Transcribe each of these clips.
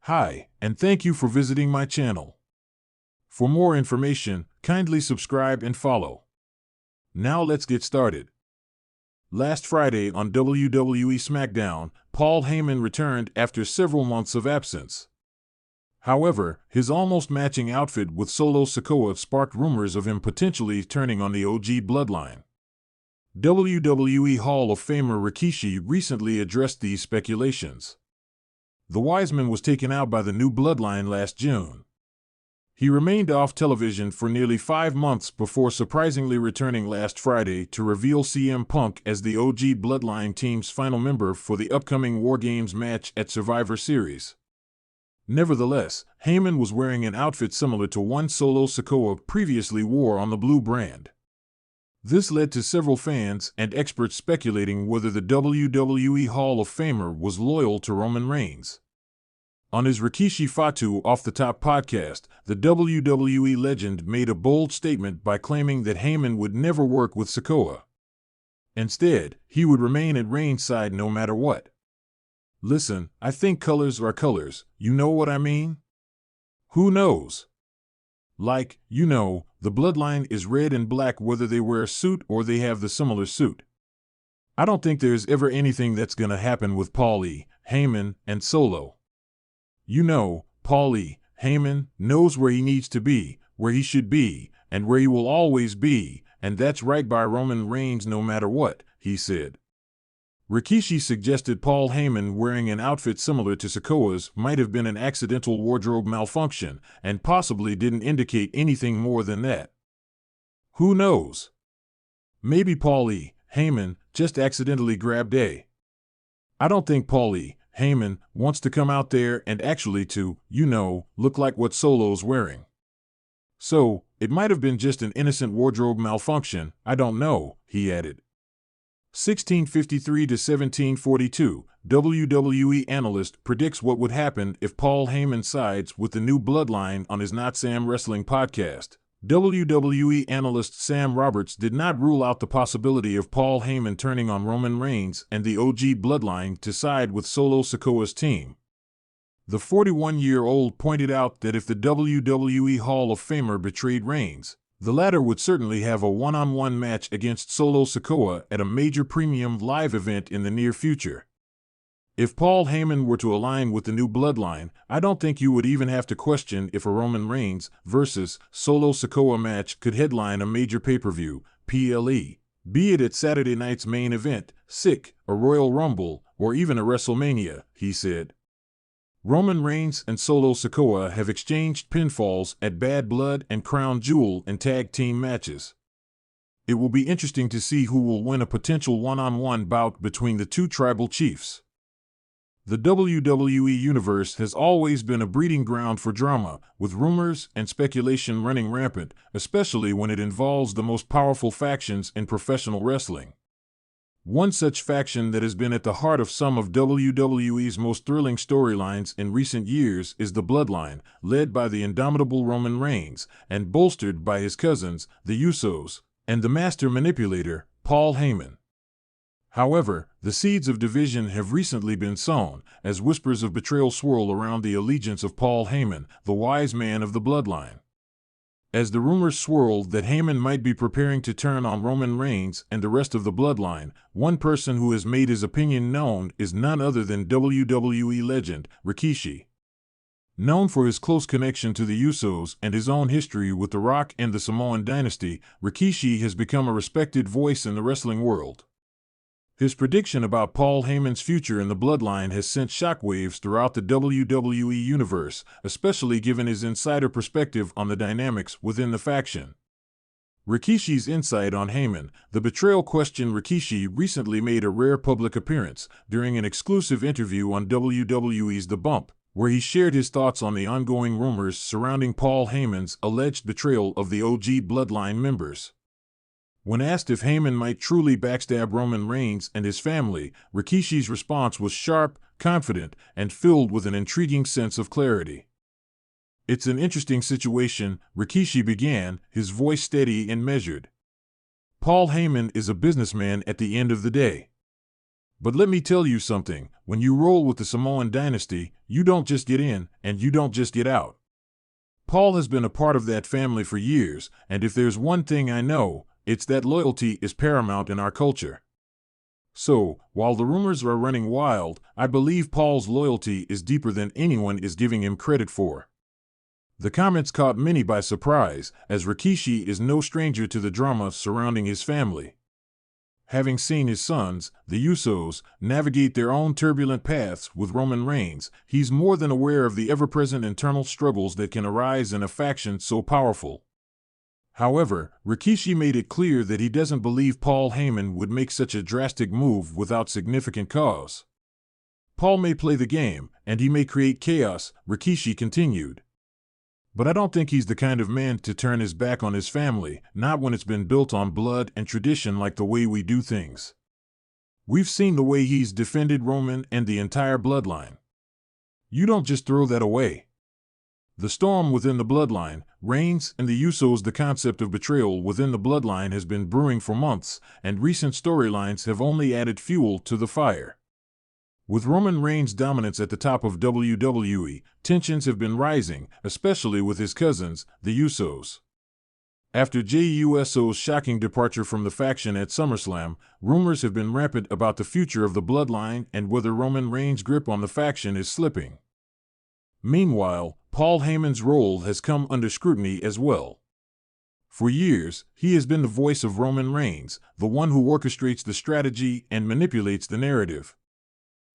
Hi, and thank you for visiting my channel. For more information, kindly subscribe and follow. Now let's get started. Last Friday on WWE SmackDown, Paul Heyman returned after several months of absence. However, his almost matching outfit with Solo Sikoa sparked rumors of him potentially turning on the OG bloodline. WWE Hall of Famer Rikishi recently addressed these speculations. The Wiseman was taken out by the new bloodline last June. He remained off television for nearly 5 months before surprisingly returning last Friday to reveal CM Punk as the OG Bloodline team's final member for the upcoming War Games match at Survivor Series. Nevertheless, Heyman was wearing an outfit similar to one Solo Sikoa previously wore on the Blue brand. This led to several fans and experts speculating whether the WWE Hall of Famer was loyal to Roman Reigns. On his Rikishi Fatu Off the Top podcast, the WWE legend made a bold statement by claiming that Heyman would never work with Sikoa. Instead, he would remain at Reigns' side no matter what. Listen, I think colors are colors, you know what I mean? Who knows? Like, the bloodline is red and black whether they wear a suit or they have the similar suit. I don't think there's ever anything that's gonna happen with Paulie, Heyman, and Solo. Paulie, Heyman, knows where he needs to be, where he should be, and where he will always be, and that's right by Roman Reigns no matter what, he said. Rikishi suggested Paul Heyman wearing an outfit similar to Sikoa's might have been an accidental wardrobe malfunction, and possibly didn't indicate anything more than that. Who knows? Maybe Paulie, Heyman, just accidentally grabbed a. I don't think Paulie, Heyman, wants to come out there and actually look like what Solo's wearing. So, it might have been just an innocent wardrobe malfunction, I don't know, he added. 1653 to 1742, WWE analyst predicts what would happen if Paul Heyman sides with the new bloodline on his Not Sam Wrestling podcast. WWE analyst Sam Roberts did not rule out the possibility of Paul Heyman turning on Roman Reigns and the OG bloodline to side with Solo Sikoa's team. The 41-year-old pointed out that if the WWE Hall of Famer betrayed Reigns, the latter would certainly have a one-on-one match against Solo Sikoa at a major premium live event in the near future. If Paul Heyman were to align with the new bloodline, I don't think you would even have to question if a Roman Reigns versus Solo Sikoa match could headline a major pay-per-view, PLE, be it at Saturday night's main event, a Royal Rumble, or even a WrestleMania, he said. Roman Reigns and Solo Sikoa have exchanged pinfalls at Bad Blood and Crown Jewel in tag team matches. It will be interesting to see who will win a potential one-on-one bout between the two tribal chiefs. The WWE Universe has always been a breeding ground for drama, with rumors and speculation running rampant, especially when it involves the most powerful factions in professional wrestling. One such faction that has been at the heart of some of WWE's most thrilling storylines in recent years is the Bloodline, led by the indomitable Roman Reigns, and bolstered by his cousins, the Usos, and the master manipulator, Paul Heyman. However, the seeds of division have recently been sown, as whispers of betrayal swirl around the allegiance of Paul Heyman, the wise man of the Bloodline. As the rumors swirled that Heyman might be preparing to turn on Roman Reigns and the rest of the bloodline, one person who has made his opinion known is none other than WWE legend Rikishi. Known for his close connection to the Usos and his own history with The Rock and the Samoan dynasty, Rikishi has become a respected voice in the wrestling world. His prediction about Paul Heyman's future in the bloodline has sent shockwaves throughout the WWE universe, especially given his insider perspective on the dynamics within the faction. Rikishi's insight on Heyman, the betrayal question. Rikishi recently made a rare public appearance during an exclusive interview on WWE's The Bump, where he shared his thoughts on the ongoing rumors surrounding Paul Heyman's alleged betrayal of the OG bloodline members. When asked if Heyman might truly backstab Roman Reigns and his family, Rikishi's response was sharp, confident, and filled with an intriguing sense of clarity. "It's an interesting situation," Rikishi began, his voice steady and measured. "Paul Heyman is a businessman at the end of the day. But let me tell you something, when you roll with the Samoan dynasty, you don't just get in, and you don't just get out. Paul has been a part of that family for years, and if there's one thing I know, it's that loyalty is paramount in our culture. So, while the rumors are running wild, I believe Paul's loyalty is deeper than anyone is giving him credit for. The comments caught many by surprise, as Rikishi is no stranger to the drama surrounding his family. Having seen his sons, the Usos, navigate their own turbulent paths with Roman Reigns, he's more than aware of the ever-present internal struggles that can arise in a faction so powerful. However, Rikishi made it clear that he doesn't believe Paul Heyman would make such a drastic move without significant cause. Paul may play the game, and he may create chaos, Rikishi continued. But I don't think he's the kind of man to turn his back on his family, not when it's been built on blood and tradition like the way we do things. We've seen the way he's defended Roman and the entire bloodline. You don't just throw that away. The storm within the bloodline, Reigns and the Usos. The concept of betrayal within the bloodline has been brewing for months, and recent storylines have only added fuel to the fire. With Roman Reigns' dominance at the top of WWE, tensions have been rising, especially with his cousins, the Usos. After Jey Uso's shocking departure from the faction at SummerSlam, rumors have been rampant about the future of the bloodline and whether Roman Reigns' grip on the faction is slipping. Meanwhile, Paul Heyman's role has come under scrutiny as well. For years, he has been the voice of Roman Reigns, the one who orchestrates the strategy and manipulates the narrative.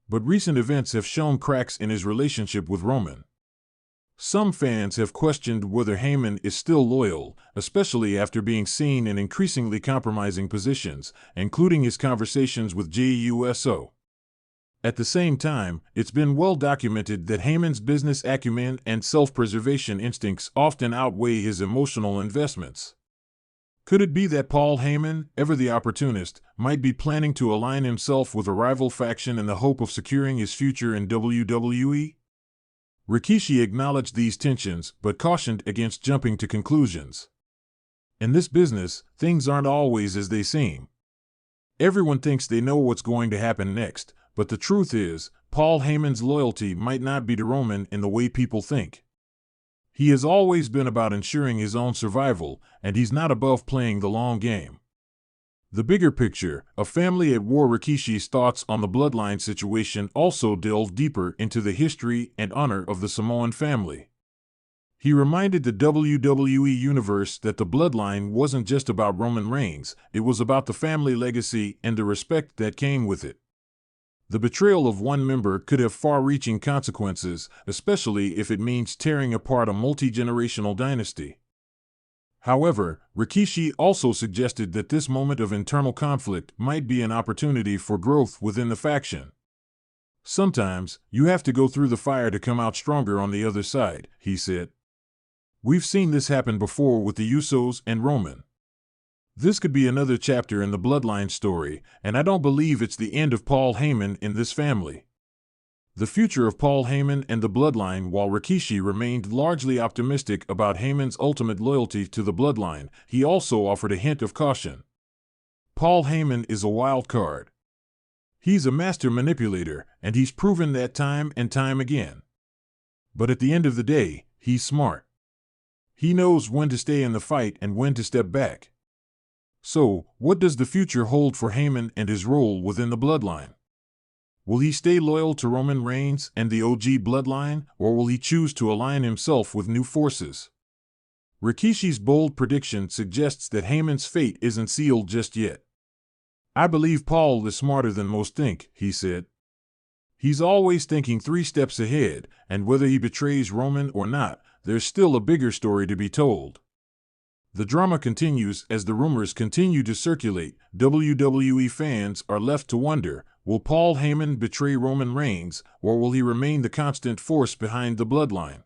But recent events have shown cracks in his relationship with Roman. Some fans have questioned whether Heyman is still loyal, especially after being seen in increasingly compromising positions, including his conversations with Jey Uso. At the same time, it's been well documented that Heyman's business acumen and self-preservation instincts often outweigh his emotional investments. Could it be that Paul Heyman, ever the opportunist, might be planning to align himself with a rival faction in the hope of securing his future in WWE? Rikishi acknowledged these tensions but cautioned against jumping to conclusions. In this business, things aren't always as they seem. Everyone thinks they know what's going to happen next, but the truth is, Paul Heyman's loyalty might not be to Roman in the way people think. He has always been about ensuring his own survival, and he's not above playing the long game. The bigger picture, A Family at War. Rikishi's thoughts on the bloodline situation also delved deeper into the history and honor of the Samoan family. He reminded the WWE universe that the bloodline wasn't just about Roman Reigns, it was about the family legacy and the respect that came with it. The betrayal of one member could have far-reaching consequences, especially if it means tearing apart a multi-generational dynasty. However, Rikishi also suggested that this moment of internal conflict might be an opportunity for growth within the faction. Sometimes, you have to go through the fire to come out stronger on the other side, he said. We've seen this happen before with the Usos and Roman. This could be another chapter in the bloodline story, and I don't believe it's the end of Paul Heyman in this family. The future of Paul Heyman and the bloodline. While Rikishi remained largely optimistic about Heyman's ultimate loyalty to the bloodline, he also offered a hint of caution. Paul Heyman is a wild card. He's a master manipulator, and he's proven that time and time again. But at the end of the day, he's smart. He knows when to stay in the fight and when to step back. So, what does the future hold for Heyman and his role within the bloodline? Will he stay loyal to Roman Reigns and the OG bloodline, or will he choose to align himself with new forces? Rikishi's bold prediction suggests that Heyman's fate isn't sealed just yet. I believe Paul is smarter than most think, he said. He's always thinking 3 steps ahead, and whether he betrays Roman or not, there's still a bigger story to be told. The drama continues as the rumors continue to circulate. WWE fans are left to wonder, will Paul Heyman betray Roman Reigns, or will he remain the constant force behind the bloodline?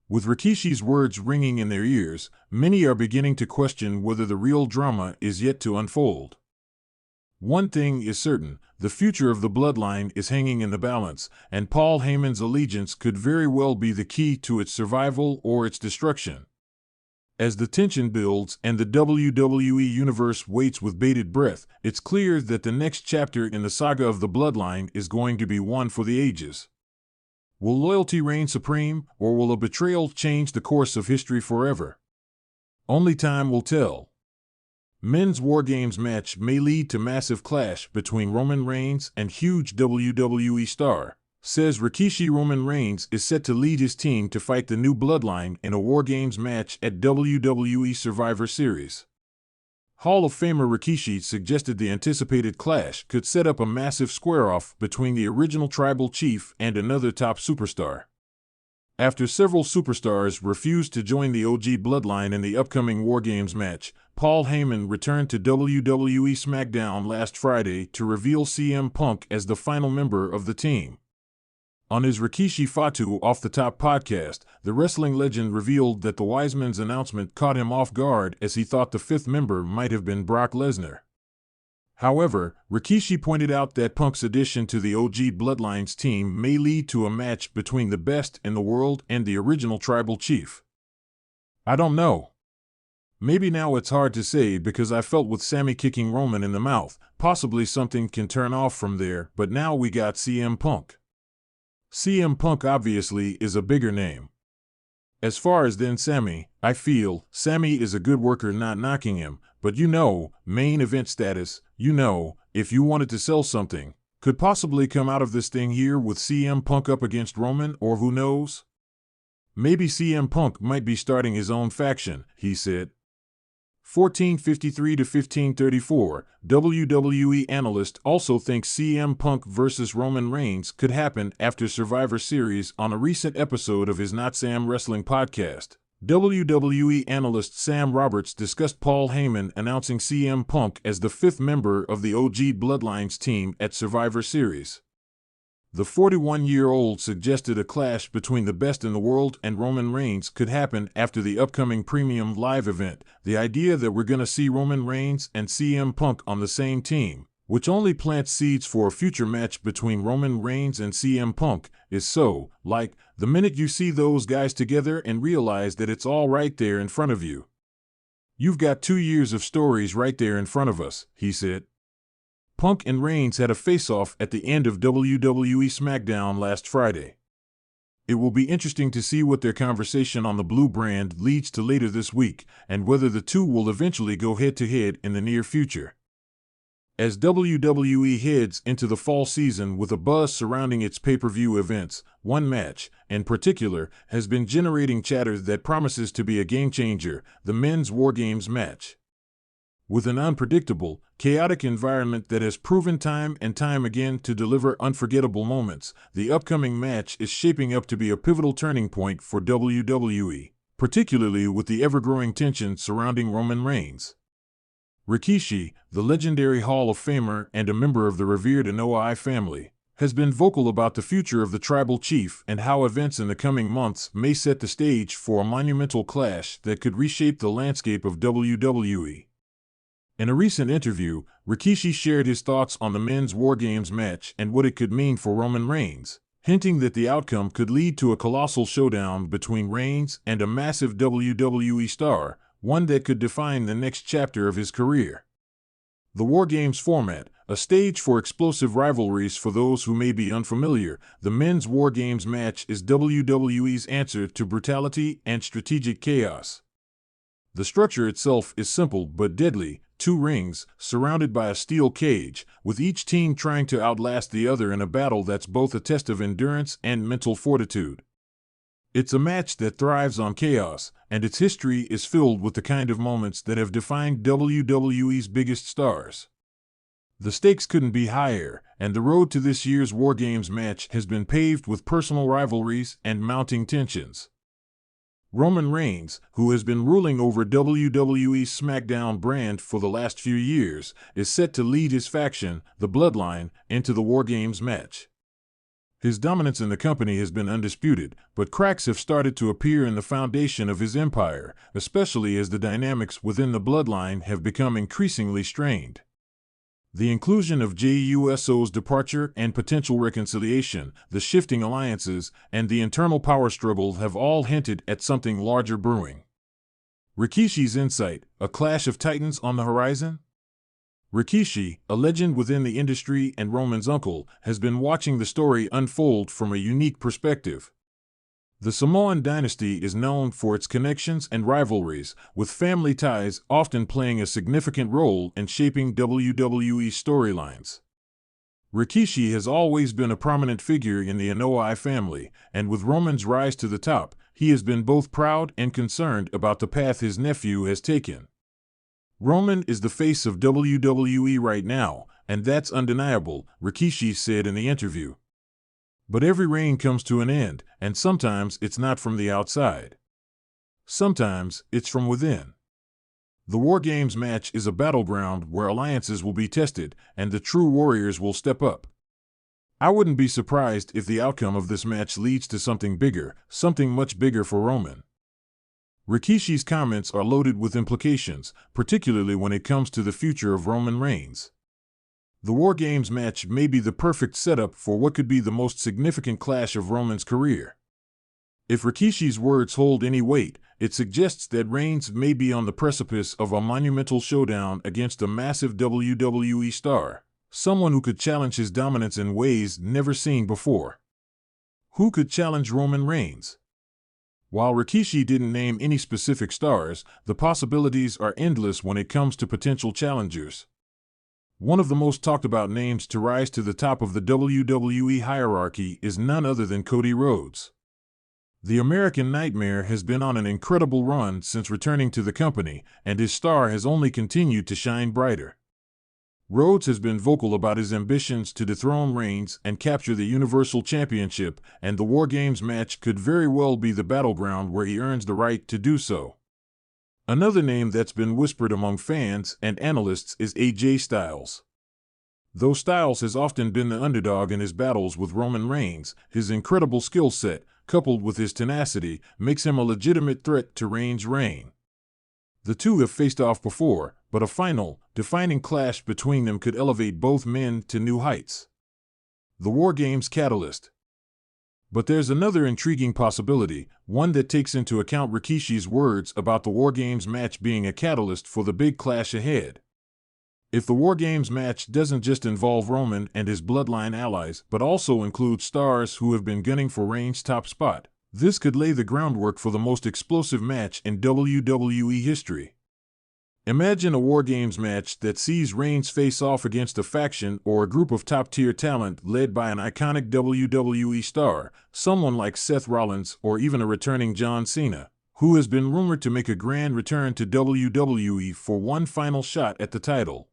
With Rikishi's words ringing in their ears, many are beginning to question whether the real drama is yet to unfold. One thing is certain, the future of the bloodline is hanging in the balance, and Paul Heyman's allegiance could very well be the key to its survival or its destruction. As the tension builds and the WWE Universe waits with bated breath, it's clear that the next chapter in the saga of the Bloodline is going to be one for the ages. Will loyalty reign supreme, or will a betrayal change the course of history forever? Only time will tell. Men's War Games match may lead to massive clash between Roman Reigns and huge WWE star. Says Rikishi. Roman Reigns is set to lead his team to fight the new Bloodline in a War Games match at WWE Survivor Series. Hall of Famer Rikishi suggested the anticipated clash could set up a massive square-off between the original tribal chief and another top superstar. After several superstars refused to join the OG Bloodline in the upcoming War Games match, Paul Heyman returned to WWE SmackDown last Friday to reveal CM Punk as the final member of the team. On his Rikishi Fatu Off the Top podcast, the wrestling legend revealed that the Wiseman's announcement caught him off guard as he thought the fifth member might have been Brock Lesnar. However, Rikishi pointed out that Punk's addition to the OG Bloodlines team may lead to a match between the best in the world and the original tribal chief. I don't know. Maybe now it's hard to say because I felt with Sami kicking Roman in the mouth, possibly something can turn off from there, but now we got CM Punk. CM Punk obviously is a bigger name. As far as then Sami, I feel Sami is a good worker, not knocking him, but main event status, if you wanted to sell something, could possibly come out of this thing here with CM Punk up against Roman, or who knows? Maybe CM Punk might be starting his own faction, he said. 1453 to 1534, WWE analyst also thinks CM Punk vs. Roman Reigns could happen after Survivor Series on a recent episode of his Not Sam Wrestling podcast. WWE analyst Sam Roberts discussed Paul Heyman announcing CM Punk as the fifth member of the OG Bloodlines team at Survivor Series. The 41-year-old suggested a clash between the best in the world and Roman Reigns could happen after the upcoming Premium Live event. The idea that we're gonna see Roman Reigns and CM Punk on the same team, which only plants seeds for a future match between Roman Reigns and CM Punk, is so, like, the minute you see those guys together and realize that it's all right there in front of you. You've got 2 years of stories right there in front of us, he said. Punk and Reigns had a face-off at the end of WWE SmackDown last Friday. It will be interesting to see what their conversation on the Blue brand leads to later this week, and whether the two will eventually go head-to-head in the near future. As WWE heads into the fall season with a buzz surrounding its pay-per-view events, one match, in particular, has been generating chatter that promises to be a game-changer: the Men's War Games match. With an unpredictable, chaotic environment that has proven time and time again to deliver unforgettable moments, the upcoming match is shaping up to be a pivotal turning point for WWE, particularly with the ever-growing tension surrounding Roman Reigns. Rikishi, the legendary Hall of Famer and a member of the revered Anoa'i family, has been vocal about the future of the tribal chief and how events in the coming months may set the stage for a monumental clash that could reshape the landscape of WWE. In a recent interview, Rikishi shared his thoughts on the Men's War Games match and what it could mean for Roman Reigns, hinting that the outcome could lead to a colossal showdown between Reigns and a massive WWE star, one that could define the next chapter of his career. The War Games format, a stage for explosive rivalries. For those who may be unfamiliar, the Men's War Games match is WWE's answer to brutality and strategic chaos. The structure itself is simple but deadly: 2 rings, surrounded by a steel cage, with each team trying to outlast the other in a battle that's both a test of endurance and mental fortitude. It's a match that thrives on chaos, and its history is filled with the kind of moments that have defined WWE's biggest stars. The stakes couldn't be higher, and the road to this year's War Games match has been paved with personal rivalries and mounting tensions. Roman Reigns, who has been ruling over WWE's SmackDown brand for the last few years, is set to lead his faction, the Bloodline, into the War Games match. His dominance in the company has been undisputed, but cracks have started to appear in the foundation of his empire, especially as the dynamics within the Bloodline have become increasingly strained. The inclusion of Jey Uso's departure and potential reconciliation, the shifting alliances, and the internal power struggle have all hinted at something larger brewing. Rikishi's insight, a clash of titans on the horizon? Rikishi, a legend within the industry and Roman's uncle, has been watching the story unfold from a unique perspective. The Samoan dynasty is known for its connections and rivalries, with family ties often playing a significant role in shaping WWE storylines. Rikishi has always been a prominent figure in the Anoa'i family, and with Roman's rise to the top, he has been both proud and concerned about the path his nephew has taken. Roman is the face of WWE right now, and that's undeniable, Rikishi said in the interview. But every reign comes to an end, and sometimes it's not from the outside. Sometimes it's from within. The War Games match is a battleground where alliances will be tested, and the true warriors will step up. I wouldn't be surprised if the outcome of this match leads to something bigger, something much bigger for Roman. Rikishi's comments are loaded with implications, particularly when it comes to the future of Roman Reigns. The War Games match may be the perfect setup for what could be the most significant clash of Roman's career. If Rikishi's words hold any weight, it suggests that Reigns may be on the precipice of a monumental showdown against a massive WWE star, someone who could challenge his dominance in ways never seen before. Who could challenge Roman Reigns? While Rikishi didn't name any specific stars, the possibilities are endless when it comes to potential challengers. One of the most talked about names to rise to the top of the WWE hierarchy is none other than Cody Rhodes. The American Nightmare has been on an incredible run since returning to the company, and his star has only continued to shine brighter. Rhodes has been vocal about his ambitions to dethrone Reigns and capture the Universal Championship, and the War Games match could very well be the battleground where he earns the right to do so. Another name that's been whispered among fans and analysts is AJ Styles. Though Styles has often been the underdog in his battles with Roman Reigns, his incredible skill set, coupled with his tenacity, makes him a legitimate threat to Reigns' reign. The two have faced off before, but a final, defining clash between them could elevate both men to new heights. The War Games catalyst. But there's another intriguing possibility, one that takes into account Rikishi's words about the War Games match being a catalyst for the big clash ahead. If the War Games match doesn't just involve Roman and his bloodline allies, but also includes stars who have been gunning for Reigns' top spot, this could lay the groundwork for the most explosive match in WWE history. Imagine a War Games match that sees Reigns face off against a faction or a group of top-tier talent led by an iconic WWE star, someone like Seth Rollins or even a returning John Cena, who has been rumored to make a grand return to WWE for one final shot at the title.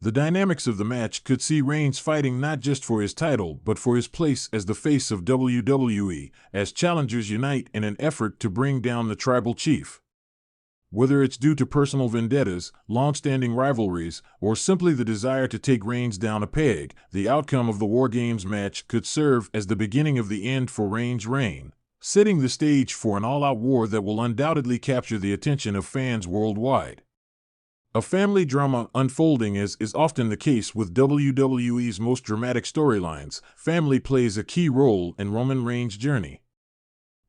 The dynamics of the match could see Reigns fighting not just for his title but for his place as the face of WWE, as challengers unite in an effort to bring down the tribal chief. Whether it's due to personal vendettas, long-standing rivalries, or simply the desire to take Reigns down a peg, the outcome of the War Games match could serve as the beginning of the end for Reigns' reign, setting the stage for an all-out war that will undoubtedly capture the attention of fans worldwide. A family drama unfolding, as is often the case with WWE's most dramatic storylines, family plays a key role in Roman Reigns' journey.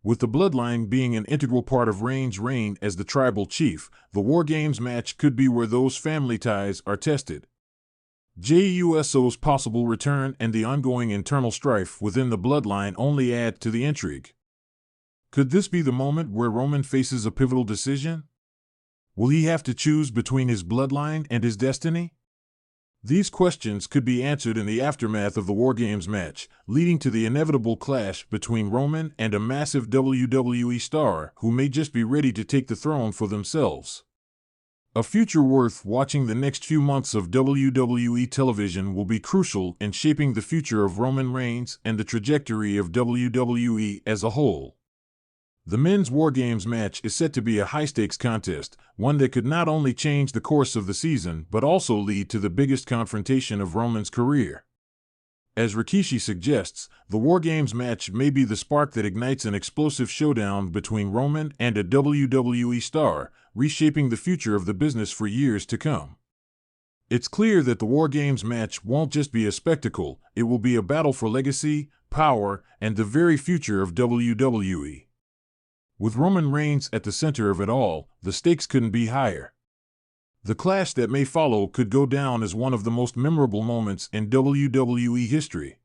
With the bloodline being an integral part of Reigns' reign as the tribal chief, the War Games match could be where those family ties are tested. JUSO's possible return and the ongoing internal strife within the bloodline only add to the intrigue. Could this be the moment where Roman faces a pivotal decision? Will he have to choose between his bloodline and his destiny? These questions could be answered in the aftermath of the War Games match, leading to the inevitable clash between Roman and a massive WWE star who may just be ready to take the throne for themselves. A future worth watching. The next few months of WWE television will be crucial in shaping the future of Roman Reigns and the trajectory of WWE as a whole. The men's War Games match is set to be a high-stakes contest, one that could not only change the course of the season but also lead to the biggest confrontation of Roman's career. As Rikishi suggests, the War Games match may be the spark that ignites an explosive showdown between Roman and a WWE star, reshaping the future of the business for years to come. It's clear that the War Games match won't just be a spectacle, it will be a battle for legacy, power, and the very future of WWE. With Roman Reigns at the center of it all, the stakes couldn't be higher. The clash that may follow could go down as one of the most memorable moments in WWE history.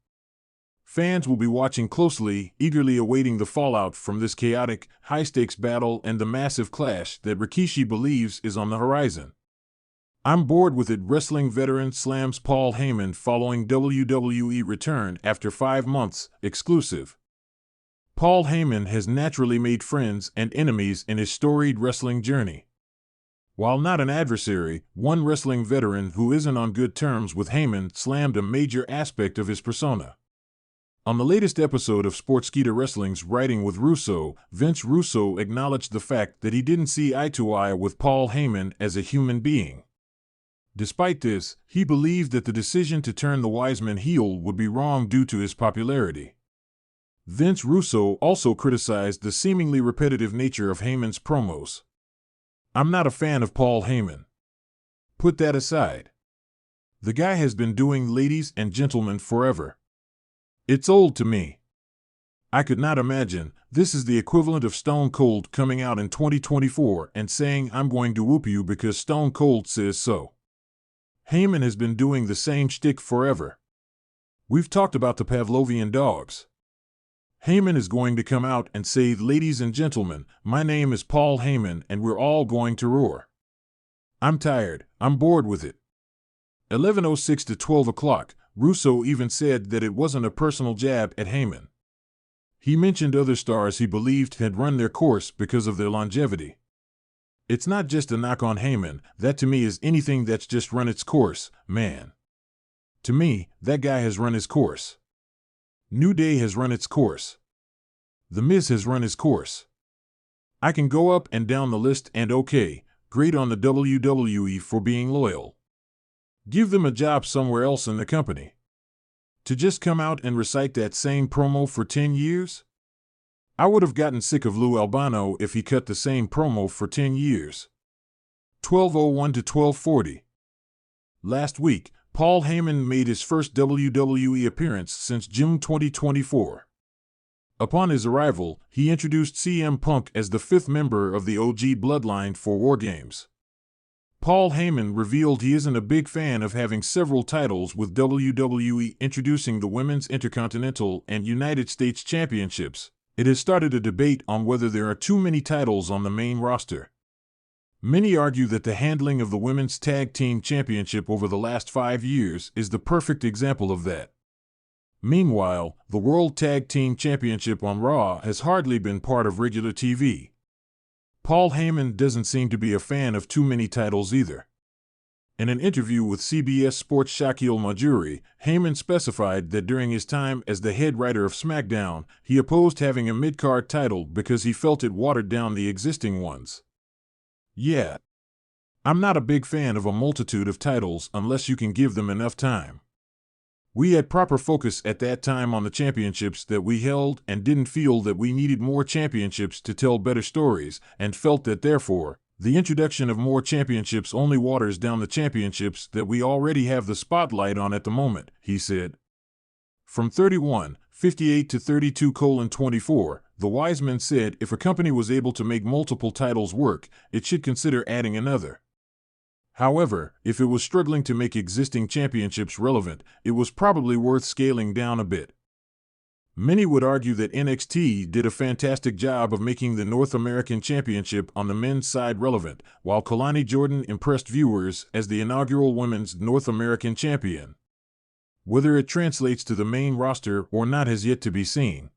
Fans will be watching closely, eagerly awaiting the fallout from this chaotic, high-stakes battle and the massive clash that Rikishi believes is on the horizon. I'm bored with it. Wrestling veteran slams Paul Heyman following WWE return after 5 months, exclusive. Paul Heyman has naturally made friends and enemies in his storied wrestling journey. While not an adversary, one wrestling veteran who isn't on good terms with Heyman slammed a major aspect of his persona. On the latest episode of Sportskeeda Wrestling's Writing with Russo, Vince Russo acknowledged the fact that he didn't see eye to eye with Paul Heyman as a human being. Despite this, he believed that the decision to turn the Wiseman heel would be wrong due to his popularity. Vince Russo also criticized the seemingly repetitive nature of Heyman's promos. "I'm not a fan of Paul Heyman. Put that aside. The guy has been doing ladies and gentlemen forever. It's old to me. I could not imagine. This is the equivalent of Stone Cold coming out in 2024 and saying, 'I'm going to whoop you because Stone Cold says so.' Heyman has been doing the same shtick forever. We've talked about the Pavlovian dogs. Heyman is going to come out and say, 'Ladies and gentlemen, my name is Paul Heyman and we're all going to roar.' I'm tired. I'm bored with it." 11:06 to 12 o'clock, Russo even said that it wasn't a personal jab at Heyman. He mentioned other stars he believed had run their course because of their longevity. "It's not just a knock on Heyman. That to me is anything that's just run its course, man. To me, that guy has run his course. New Day has run its course. The Miz has run his course. I can go up and down the list and okay, great on the WWE for being loyal. Give them a job somewhere else in the company. To just come out and recite that same promo for 10 years? I would have gotten sick of Lou Albano if he cut the same promo for 10 years. 12:01 to 12:40. Last week, Paul Heyman made his first WWE appearance since June 2024. Upon his arrival, he introduced CM Punk as the 5th member of the OG Bloodline for War Games. Paul Heyman revealed he isn't a big fan of having several titles, with WWE introducing the Women's Intercontinental and United States Championships. It has started a debate on whether there are too many titles on the main roster. Many argue that the handling of the Women's Tag Team Championship over the last 5 years is the perfect example of that. Meanwhile, the World Tag Team Championship on Raw has hardly been part of regular TV. Paul Heyman doesn't seem to be a fan of too many titles either. In an interview with CBS Sports' Shaquille Majuri, Heyman specified that during his time as the head writer of SmackDown, he opposed having a mid-card title because he felt it watered down the existing ones. "Yeah. I'm not a big fan of a multitude of titles unless you can give them enough time. We had proper focus at that time on the championships that we held and didn't feel that we needed more championships to tell better stories, and felt that therefore, the introduction of more championships only waters down the championships that we already have the spotlight on at the moment," he said. From 31:58 to 32:24, the Wiseman said if a company was able to make multiple titles work, it should consider adding another. However, if it was struggling to make existing championships relevant, it was probably worth scaling down a bit. Many would argue that NXT did a fantastic job of making the North American Championship on the men's side relevant, while Kalani Jordan impressed viewers as the inaugural Women's North American Champion. Whether it translates to the main roster or not has yet to be seen.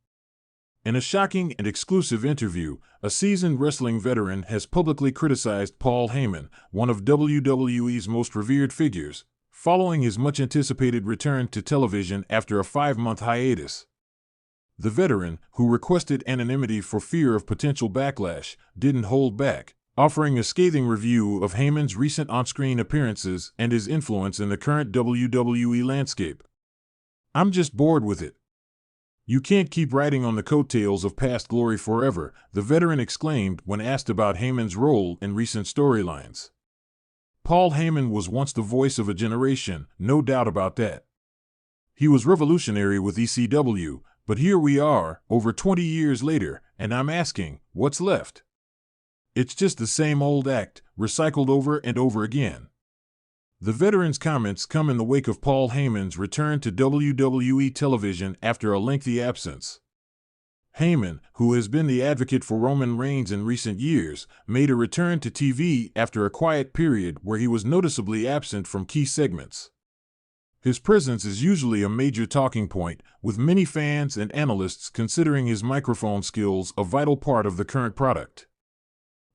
In a shocking and exclusive interview, a seasoned wrestling veteran has publicly criticized Paul Heyman, one of WWE's most revered figures, following his much-anticipated return to television after a 5-month hiatus. The veteran, who requested anonymity for fear of potential backlash, didn't hold back, offering a scathing review of Heyman's recent on-screen appearances and his influence in the current WWE landscape. "I'm just bored with it. You can't keep riding on the coattails of past glory forever," the veteran exclaimed when asked about Heyman's role in recent storylines. Paul Heyman was once the voice of a generation, no doubt about that. He was revolutionary with ECW, But here we are, over 20 years later, and I'm asking, what's left? It's just the same old act, recycled over and over again. The veteran's comments come in the wake of Paul Heyman's return to WWE television after a lengthy absence. Heyman, who has been the advocate for Roman Reigns in recent years, made a return to TV after a quiet period where he was noticeably absent from key segments. His presence is usually a major talking point, with many fans and analysts considering his microphone skills a vital part of the current product.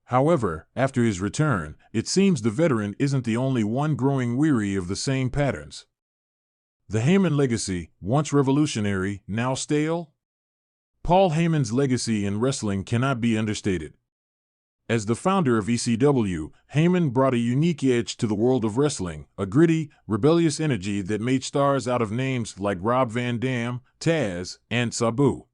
However, after his return, it seems the veteran isn't the only one growing weary of the same patterns. The Heyman legacy, once revolutionary, now stale? Paul Heyman's legacy in wrestling cannot be understated. As the founder of ECW, Heyman brought a unique edge to the world of wrestling, a gritty, rebellious energy that made stars out of names like Rob Van Dam, Taz, and Sabu.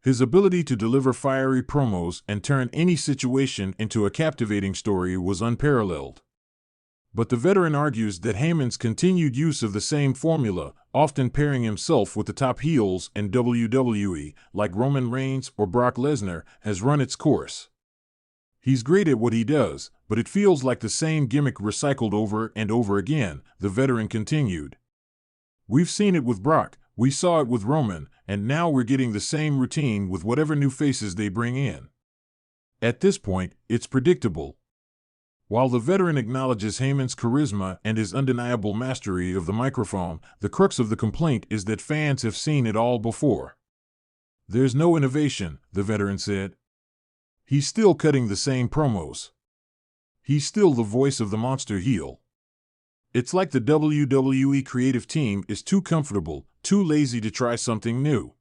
His ability to deliver fiery promos and turn any situation into a captivating story was unparalleled. But the veteran argues that Heyman's continued use of the same formula, often pairing himself with the top heels in WWE, like Roman Reigns or Brock Lesnar, has run its course. He's great at what he does, but it feels like the same gimmick recycled over and over again, the veteran continued. We've seen it with Brock, we saw it with Roman, and now we're getting the same routine with whatever new faces they bring in. At this point, it's predictable. While the veteran acknowledges Heyman's charisma and his undeniable mastery of the microphone, the crux of the complaint is that fans have seen it all before. There's no innovation, the veteran said. He's still cutting the same promos. He's still the voice of the monster heel. It's like the WWE creative team is too comfortable, too lazy to try something new.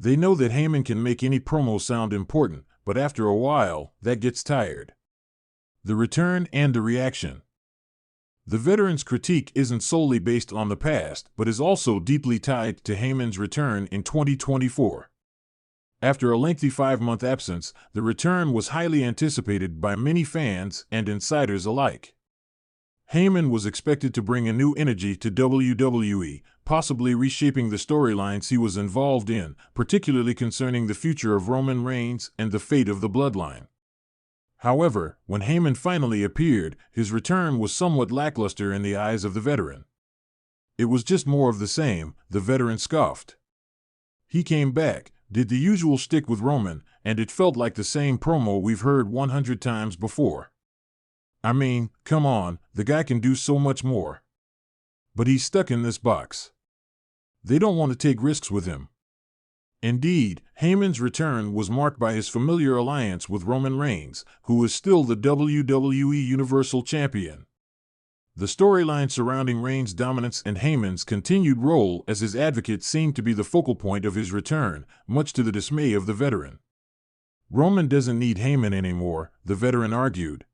They know that Heyman can make any promo sound important, but after a while, that gets tired. The return and the reaction. The veteran's critique isn't solely based on the past, but is also deeply tied to Heyman's return in 2024. After a lengthy 5-month absence, the return was highly anticipated by many fans and insiders alike. Heyman was expected to bring a new energy to WWE, possibly reshaping the storylines he was involved in, particularly concerning the future of Roman Reigns and the fate of the bloodline. However, when Heyman finally appeared, his return was somewhat lackluster in the eyes of the veteran. It was just more of the same, the veteran scoffed. He came back, did the usual shtick with Roman, and it felt like the same promo we've heard 100 times before. I mean, come on, the guy can do so much more. But he's stuck in this box. They don't want to take risks with him. Indeed, Heyman's return was marked by his familiar alliance with Roman Reigns, who is still the WWE Universal Champion. The storyline surrounding Reigns' dominance and Heyman's continued role as his advocate seemed to be the focal point of his return, much to the dismay of the veteran. Roman doesn't need Heyman anymore, the veteran argued.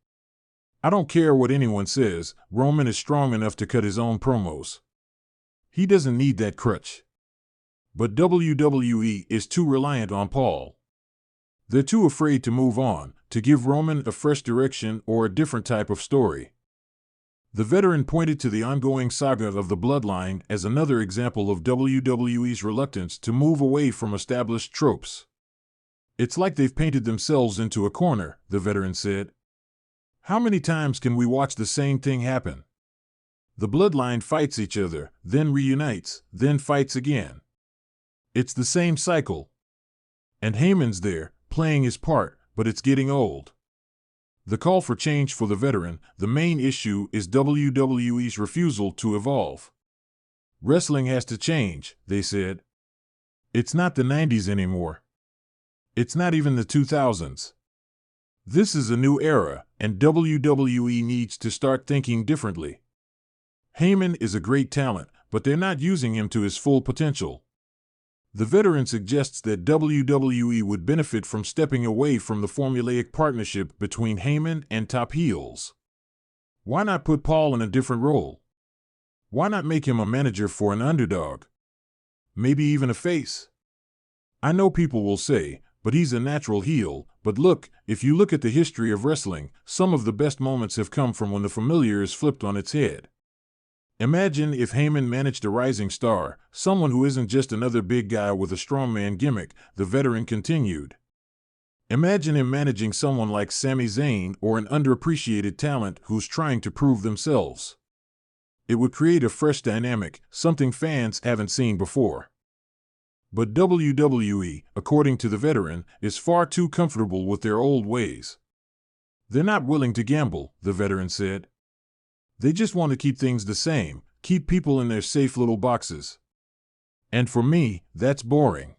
I don't care what anyone says, Roman is strong enough to cut his own promos. He doesn't need that crutch. But WWE is too reliant on Paul. They're too afraid to move on, to give Roman a fresh direction or a different type of story. The veteran pointed to the ongoing saga of the Bloodline as another example of WWE's reluctance to move away from established tropes. It's like they've painted themselves into a corner, the veteran said. How many times can we watch the same thing happen? The Bloodline fights each other, then reunites, then fights again. It's the same cycle. And Heyman's there, playing his part, but it's getting old. The call for change for the veteran, the main issue is WWE's refusal to evolve. Wrestling has to change, they said. It's not the 90s anymore. It's not even the 2000s. This is a new era, and WWE needs to start thinking differently. Heyman is a great talent, but they're not using him to his full potential. The veteran suggests that WWE would benefit from stepping away from the formulaic partnership between Heyman and top heels. Why not put Paul in a different role? Why not make him a manager for an underdog? Maybe even a face? I know people will say, but he's a natural heel, but look, if you look at the history of wrestling, some of the best moments have come from when the familiar is flipped on its head. Imagine if Heyman managed a rising star, someone who isn't just another big guy with a strongman gimmick, the veteran continued. Imagine him managing someone like Sami Zayn or an underappreciated talent who's trying to prove themselves. It would create a fresh dynamic, something fans haven't seen before. But WWE, according to the veteran, is far too comfortable with their old ways. They're not willing to gamble, the veteran said. They just want to keep things the same, keep people in their safe little boxes. And for me, that's boring.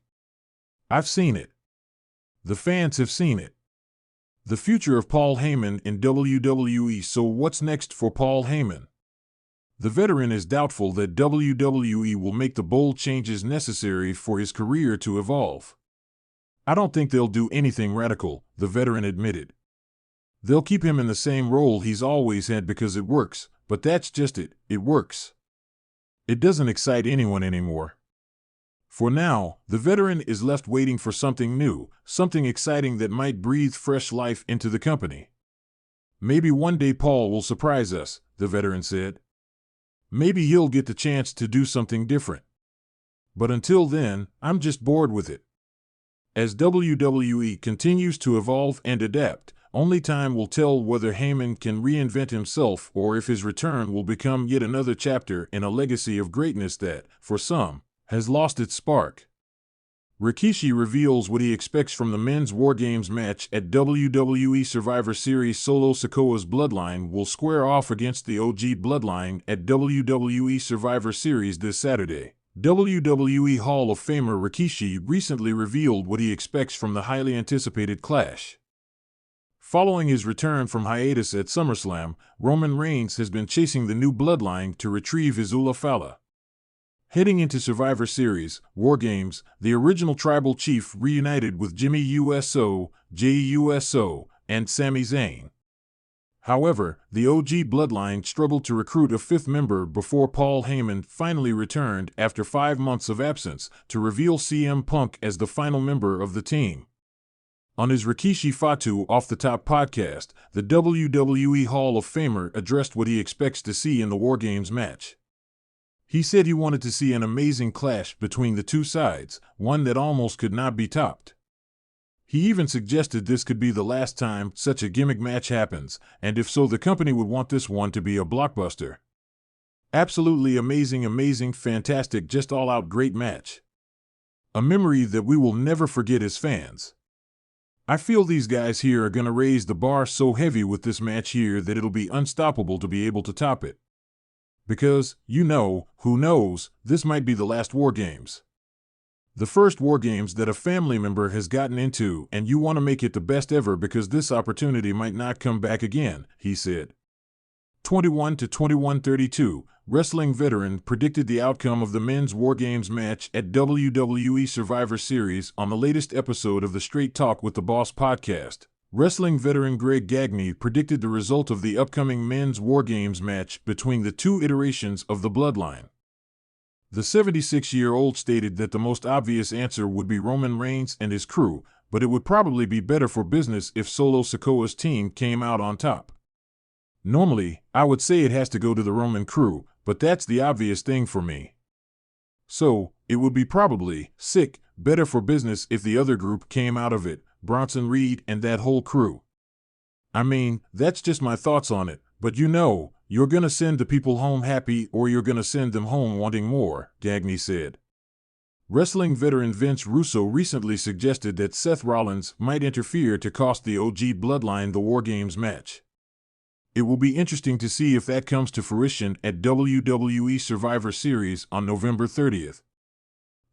I've seen it. The fans have seen it. The future of Paul Heyman in WWE. So what's next for Paul Heyman? The veteran is doubtful that WWE will make the bold changes necessary for his career to evolve. I don't think they'll do anything radical, the veteran admitted. They'll keep him in the same role he's always had because it works, but that's just it, it works. It doesn't excite anyone anymore. For now, the veteran is left waiting for something new, something exciting that might breathe fresh life into the company. Maybe one day Paul will surprise us, the veteran said. Maybe he'll get the chance to do something different. But until then, I'm just bored with it. As WWE continues to evolve and adapt, only time will tell whether Heyman can reinvent himself or if his return will become yet another chapter in a legacy of greatness that, for some, has lost its spark. Rikishi reveals what he expects from the men's War Games match at WWE Survivor Series. Solo Sikoa's bloodline will square off against the OG bloodline at WWE Survivor Series this Saturday. WWE Hall of Famer Rikishi recently revealed what he expects from the highly anticipated clash. Following his return from hiatus at SummerSlam, Roman Reigns has been chasing the new bloodline to retrieve his Ula Fala. Heading into Survivor Series, War Games, the original tribal chief reunited with Jimmy USO, Jey USO, and Sami Zayn. However, the OG bloodline struggled to recruit a fifth member before Paul Heyman finally returned after 5 months of absence to reveal CM Punk as the final member of the team. On his Rikishi Fatu Off the Top podcast, the WWE Hall of Famer addressed what he expects to see in the War Games match. He said he wanted to see an amazing clash between the two sides, one that almost could not be topped. He even suggested this could be the last time such a gimmick match happens, and if so, the company would want this one to be a blockbuster. Absolutely amazing, fantastic, just all-out great match. A memory that we will never forget as fans. I feel these guys here are going to raise the bar so heavy with this match here that it'll be unstoppable to be able to top it. Because, who knows, this might be the last War Games. The first War Games that a family member has gotten into, and you want to make it the best ever because this opportunity might not come back again, he said. 21-21-32, wrestling veteran predicted the outcome of the men's War Games match at WWE Survivor Series on the latest episode of the Straight Talk with the Boss podcast. Wrestling veteran Greg Gagne predicted the result of the upcoming men's War Games match between the two iterations of the Bloodline. The 76-year-old stated that the most obvious answer would be Roman Reigns and his crew, but it would probably be better for business if Solo Sikoa's team came out on top. Normally, I would say it has to go to the Roman crew, but that's the obvious thing for me. So, it would be probably, better for business if the other group came out of it, Bronson Reed and that whole crew. I mean, that's just my thoughts on it, but you're gonna send the people home happy or you're gonna send them home wanting more, Gagne said. Wrestling veteran Vince Russo recently suggested that Seth Rollins might interfere to cost the OG Bloodline the War Games match. It will be interesting to see if that comes to fruition at WWE Survivor Series on November 30th.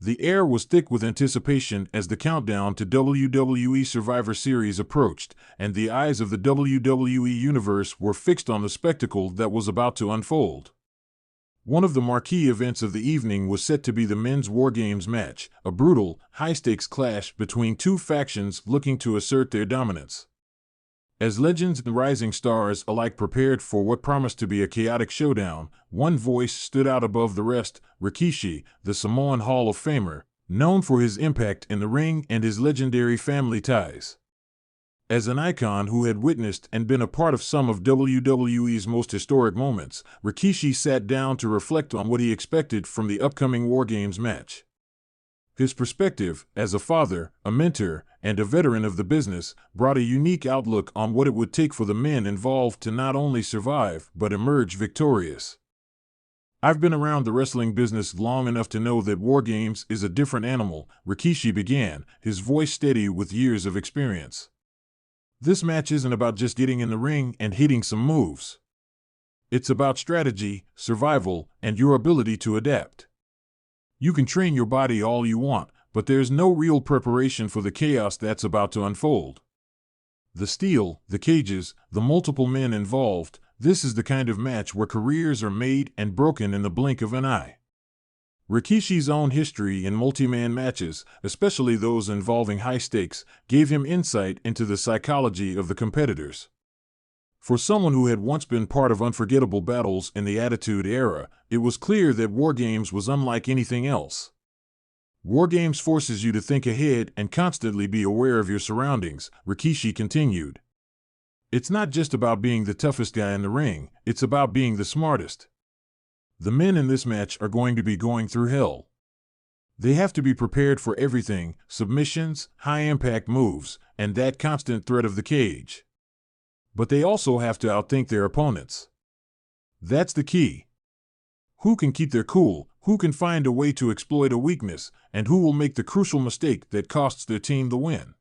The air was thick with anticipation as the countdown to WWE Survivor Series approached, and the eyes of the WWE Universe were fixed on the spectacle that was about to unfold. One of the marquee events of the evening was set to be the men's War Games match, a brutal, high-stakes clash between two factions looking to assert their dominance. As legends and rising stars alike prepared for what promised to be a chaotic showdown, one voice stood out above the rest: Rikishi, the Samoan Hall of Famer, known for his impact in the ring and his legendary family ties. As an icon who had witnessed and been a part of some of WWE's most historic moments, Rikishi sat down to reflect on what he expected from the upcoming War Games match. His perspective, as a father, a mentor, and a veteran of the business, brought a unique outlook on what it would take for the men involved to not only survive but emerge victorious. "I've been around the wrestling business long enough to know that War Games is a different animal," Rikishi began, his voice steady with years of experience. "This match isn't about just getting in the ring and hitting some moves. It's about strategy, survival, and your ability to adapt. You can train your body all you want, but there's no real preparation for the chaos that's about to unfold. The steel, the cages, the multiple men involved, this is the kind of match where careers are made and broken in the blink of an eye." Rikishi's own history in multi-man matches, especially those involving high stakes, gave him insight into the psychology of the competitors. For someone who had once been part of unforgettable battles in the Attitude Era, it was clear that War Games was unlike anything else. War Games forces you to think ahead and constantly be aware of your surroundings, Rikishi continued. "It's not just about being the toughest guy in the ring, it's about being the smartest. The men in this match are going to be going through hell. They have to be prepared for everything: submissions, high-impact moves, and that constant threat of the cage. But they also have to outthink their opponents. That's the key. Who can keep their cool, who can find a way to exploit a weakness, and who will make the crucial mistake that costs their team the win."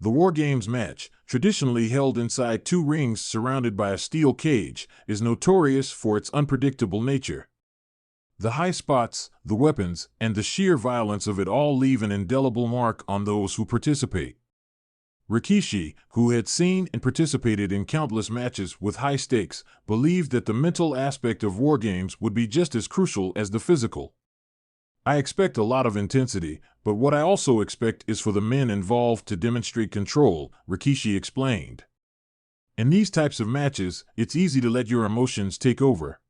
The War Games match, traditionally held inside two rings surrounded by a steel cage, is notorious for its unpredictable nature. The high spots, the weapons, and the sheer violence of it all leave an indelible mark on those who participate. Rikishi, who had seen and participated in countless matches with high stakes, believed that the mental aspect of War Games would be just as crucial as the physical. "I expect a lot of intensity, but what I also expect is for the men involved to demonstrate control," Rikishi explained. "In these types of matches, it's easy to let your emotions take over.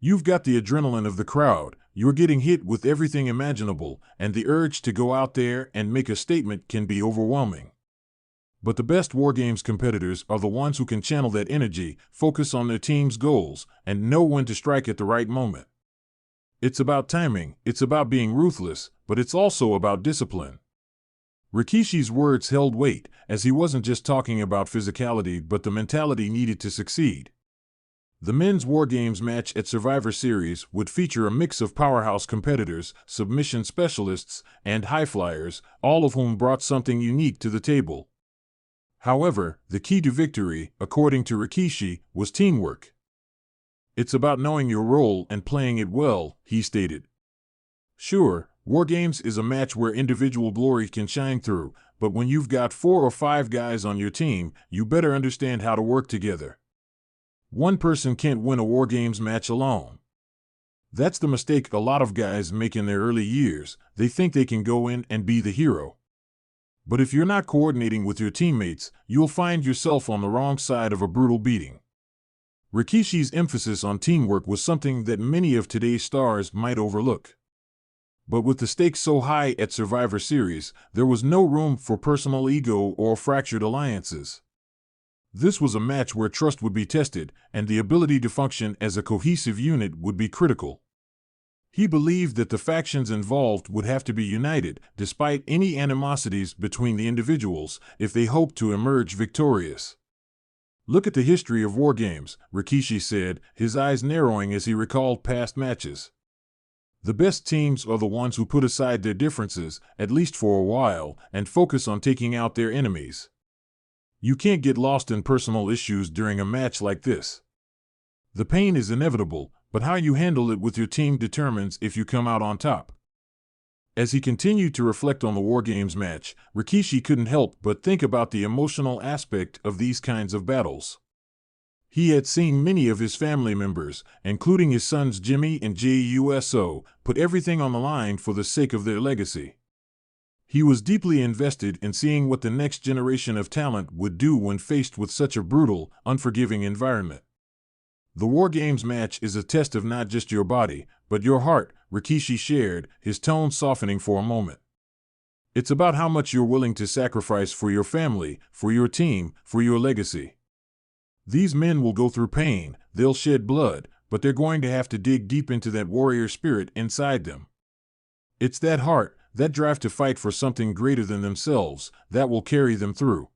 You've got the adrenaline of the crowd, you're getting hit with everything imaginable, and the urge to go out there and make a statement can be overwhelming. But the best War Games competitors are the ones who can channel that energy, focus on their team's goals, and know when to strike at the right moment. It's about timing, it's about being ruthless, but it's also about discipline." Rikishi's words held weight, as he wasn't just talking about physicality but the mentality needed to succeed. The men's War Games match at Survivor Series would feature a mix of powerhouse competitors, submission specialists, and high flyers, all of whom brought something unique to the table. However, the key to victory, according to Rikishi, was teamwork. "It's about knowing your role and playing it well," he stated. "Sure, War Games is a match where individual glory can shine through, but when you've got 4 or 5 guys on your team, you better understand how to work together. One person can't win a War Games match alone. That's the mistake a lot of guys make in their early years. They think they can go in and be the hero. But if you're not coordinating with your teammates, you'll find yourself on the wrong side of a brutal beating." Rikishi's emphasis on teamwork was something that many of today's stars might overlook. But with the stakes so high at Survivor Series, there was no room for personal ego or fractured alliances. This was a match where trust would be tested, and the ability to function as a cohesive unit would be critical. He believed that the factions involved would have to be united, despite any animosities between the individuals, if they hoped to emerge victorious. "Look at the history of War Games," Rikishi said, his eyes narrowing as he recalled past matches. "The best teams are the ones who put aside their differences, at least for a while, and focus on taking out their enemies. You can't get lost in personal issues during a match like this. The pain is inevitable, but how you handle it with your team determines if you come out on top." As he continued to reflect on the War Games match, Rikishi couldn't help but think about the emotional aspect of these kinds of battles. He had seen many of his family members, including his sons Jimmy and Juso, put everything on the line for the sake of their legacy. He was deeply invested in seeing what the next generation of talent would do when faced with such a brutal, unforgiving environment. "The War Games match is a test of not just your body, but your heart," Rikishi shared, his tone softening for a moment. It's about how much you're willing to sacrifice for your family, for your team, for your legacy. These men will go through pain, they'll shed blood, but they're going to have to dig deep into that warrior spirit inside them. It's that heart, that drive to fight for something greater than themselves, that will carry them through.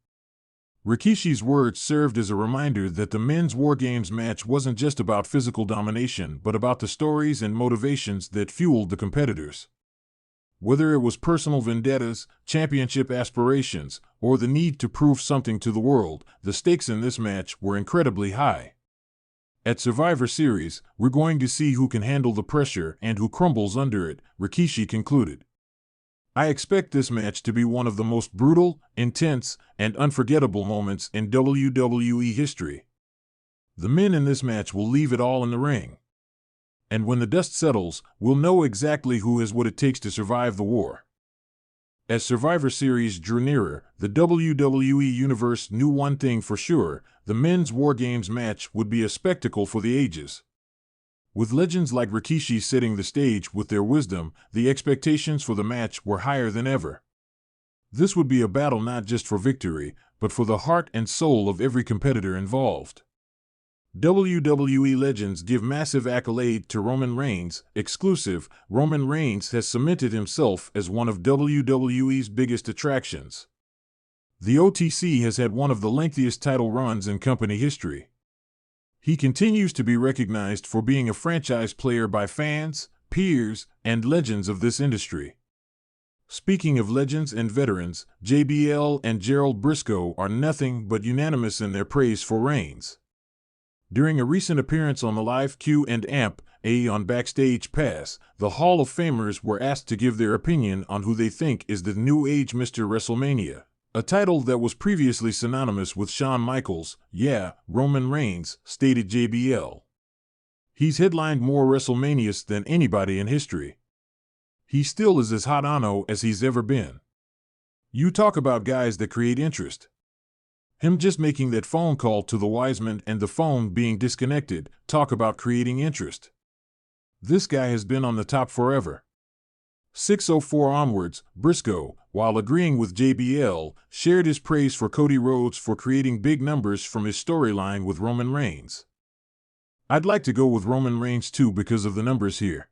Rikishi's words served as a reminder that the men's War Games match wasn't just about physical domination, but about the stories and motivations that fueled the competitors. Whether it was personal vendettas, championship aspirations, or the need to prove something to the world, the stakes in this match were incredibly high. At Survivor Series, we're going to see who can handle the pressure and who crumbles under it, Rikishi concluded. I expect this match to be one of the most brutal, intense, and unforgettable moments in WWE history. The men in this match will leave it all in the ring. And when the dust settles, we'll know exactly who has what it takes to survive the war. As Survivor Series drew nearer, the WWE Universe knew one thing for sure: the men's War Games match would be a spectacle for the ages. With legends like Rikishi setting the stage with their wisdom, the expectations for the match were higher than ever. This would be a battle not just for victory, but for the heart and soul of every competitor involved. WWE legends give massive accolade to Roman Reigns. Exclusive: Roman Reigns has cemented himself as one of WWE's biggest attractions. The OTC has had one of the lengthiest title runs in company history. He continues to be recognized for being a franchise player by fans, peers, and legends of this industry. Speaking of legends and veterans, JBL and Gerald Briscoe are nothing but unanimous in their praise for Reigns. During a recent appearance on the live Q&A on Backstage Pass, the Hall of Famers were asked to give their opinion on who they think is the new age Mr. WrestleMania, a title that was previously synonymous with Shawn Michaels. "Yeah, Roman Reigns," stated JBL. "He's headlined more WrestleManias than anybody in history. He still is as hot on as he's ever been. You talk about guys that create interest. Him just making that phone call to the Wiseman and the phone being disconnected, talk about creating interest. This guy has been on the top forever." 604 onwards, Briscoe, while agreeing with JBL, shared his praise for Cody Rhodes for creating big numbers from his storyline with Roman Reigns. "I'd like to go with Roman Reigns too because of the numbers here.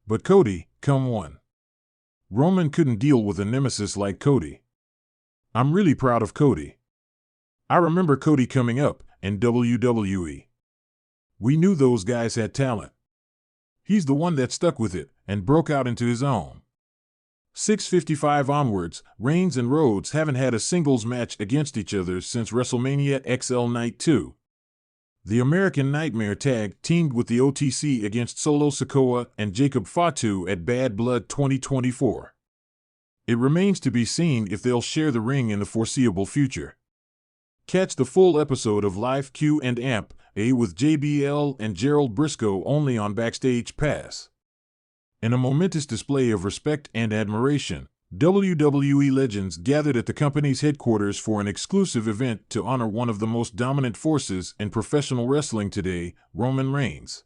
But Cody, come on. Roman couldn't deal with a nemesis like Cody. I'm really proud of Cody. I remember Cody coming up in WWE. We knew those guys had talent. He's the one that stuck with it and broke out into his own." 655 onwards, Reigns and Rhodes haven't had a singles match against each other since WrestleMania XL Night 2. The American Nightmare tag teamed with the OTC against Solo Sikoa and Jacob Fatu at Bad Blood 2024. It remains to be seen if they'll share the ring in the foreseeable future. Catch the full episode of Live Q&A with JBL and Gerald Briscoe only on Backstage Pass. In a momentous display of respect and admiration, WWE legends gathered at the company's headquarters for an exclusive event to honor one of the most dominant forces in professional wrestling today, Roman Reigns.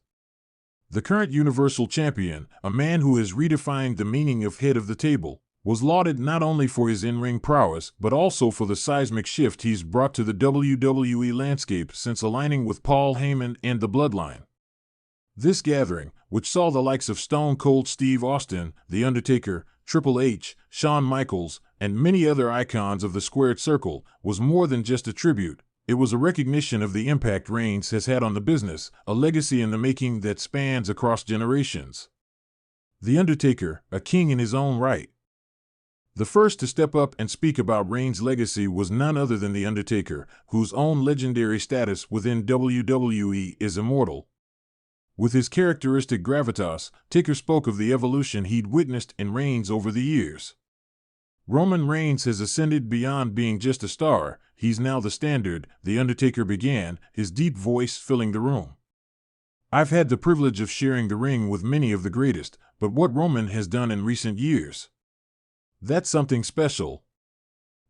The current Universal Champion, a man who has redefined the meaning of head of the table, was lauded not only for his in-ring prowess but also for the seismic shift he's brought to the WWE landscape since aligning with Paul Heyman and the Bloodline. This gathering, which saw the likes of Stone Cold Steve Austin, The Undertaker, Triple H, Shawn Michaels, and many other icons of the squared circle, was more than just a tribute. It was a recognition of the impact Reigns has had on the business, a legacy in the making that spans across generations. The Undertaker, a king in his own right. The first to step up and speak about Reigns' legacy was none other than The Undertaker, whose own legendary status within WWE is immortal. With his characteristic gravitas, Taker spoke of the evolution he'd witnessed in Reigns over the years. "Roman Reigns has ascended beyond being just a star, he's now the standard," The Undertaker began, his deep voice filling the room. "I've had the privilege of sharing the ring with many of the greatest, but what Roman has done in recent years, that's something special.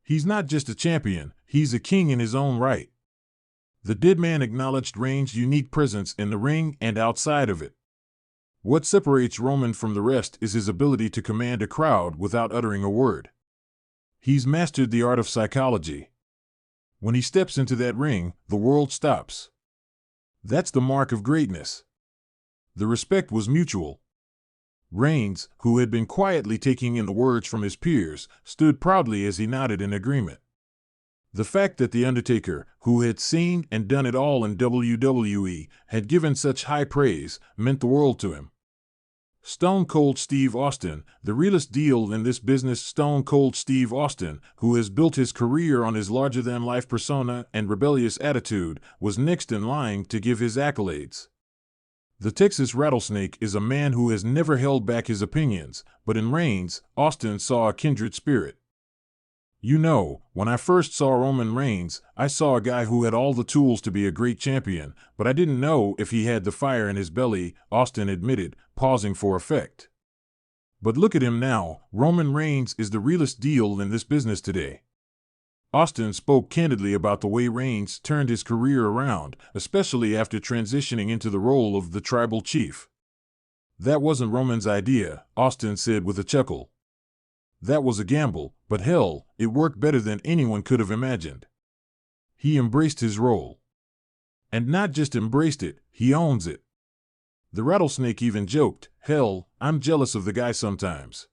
He's not just a champion, he's a king in his own right." The dead man acknowledged Reigns' unique presence in the ring and outside of it. "What separates Roman from the rest is his ability to command a crowd without uttering a word. He's mastered the art of psychology. When he steps into that ring, the world stops. That's the mark of greatness. The respect was mutual. Reigns, who had been quietly taking in the words from his peers, stood proudly as he nodded in agreement. The fact that The Undertaker, who had seen and done it all in WWE, had given such high praise, meant the world to him. Stone Cold Steve Austin, the realest deal in this business. Stone Cold Steve Austin, who has built his career on his larger-than-life persona and rebellious attitude, was next in line to give his accolades. The Texas Rattlesnake is a man who has never held back his opinions, but in Reigns, Austin saw a kindred spirit. You know, when I first saw Roman Reigns, I saw a guy who had all the tools to be a great champion, but I didn't know if he had the fire in his belly, Austin admitted, pausing for effect. But look at him now. Roman Reigns is the realest deal in this business today. Austin spoke candidly about the way Reigns turned his career around, especially after transitioning into the role of the tribal chief. That wasn't Roman's idea, Austin said with a chuckle. That was a gamble, but hell, it worked better than anyone could have imagined. He embraced his role. And not just embraced it, he owns it. The Rattlesnake even joked, hell, I'm jealous of the guy sometimes.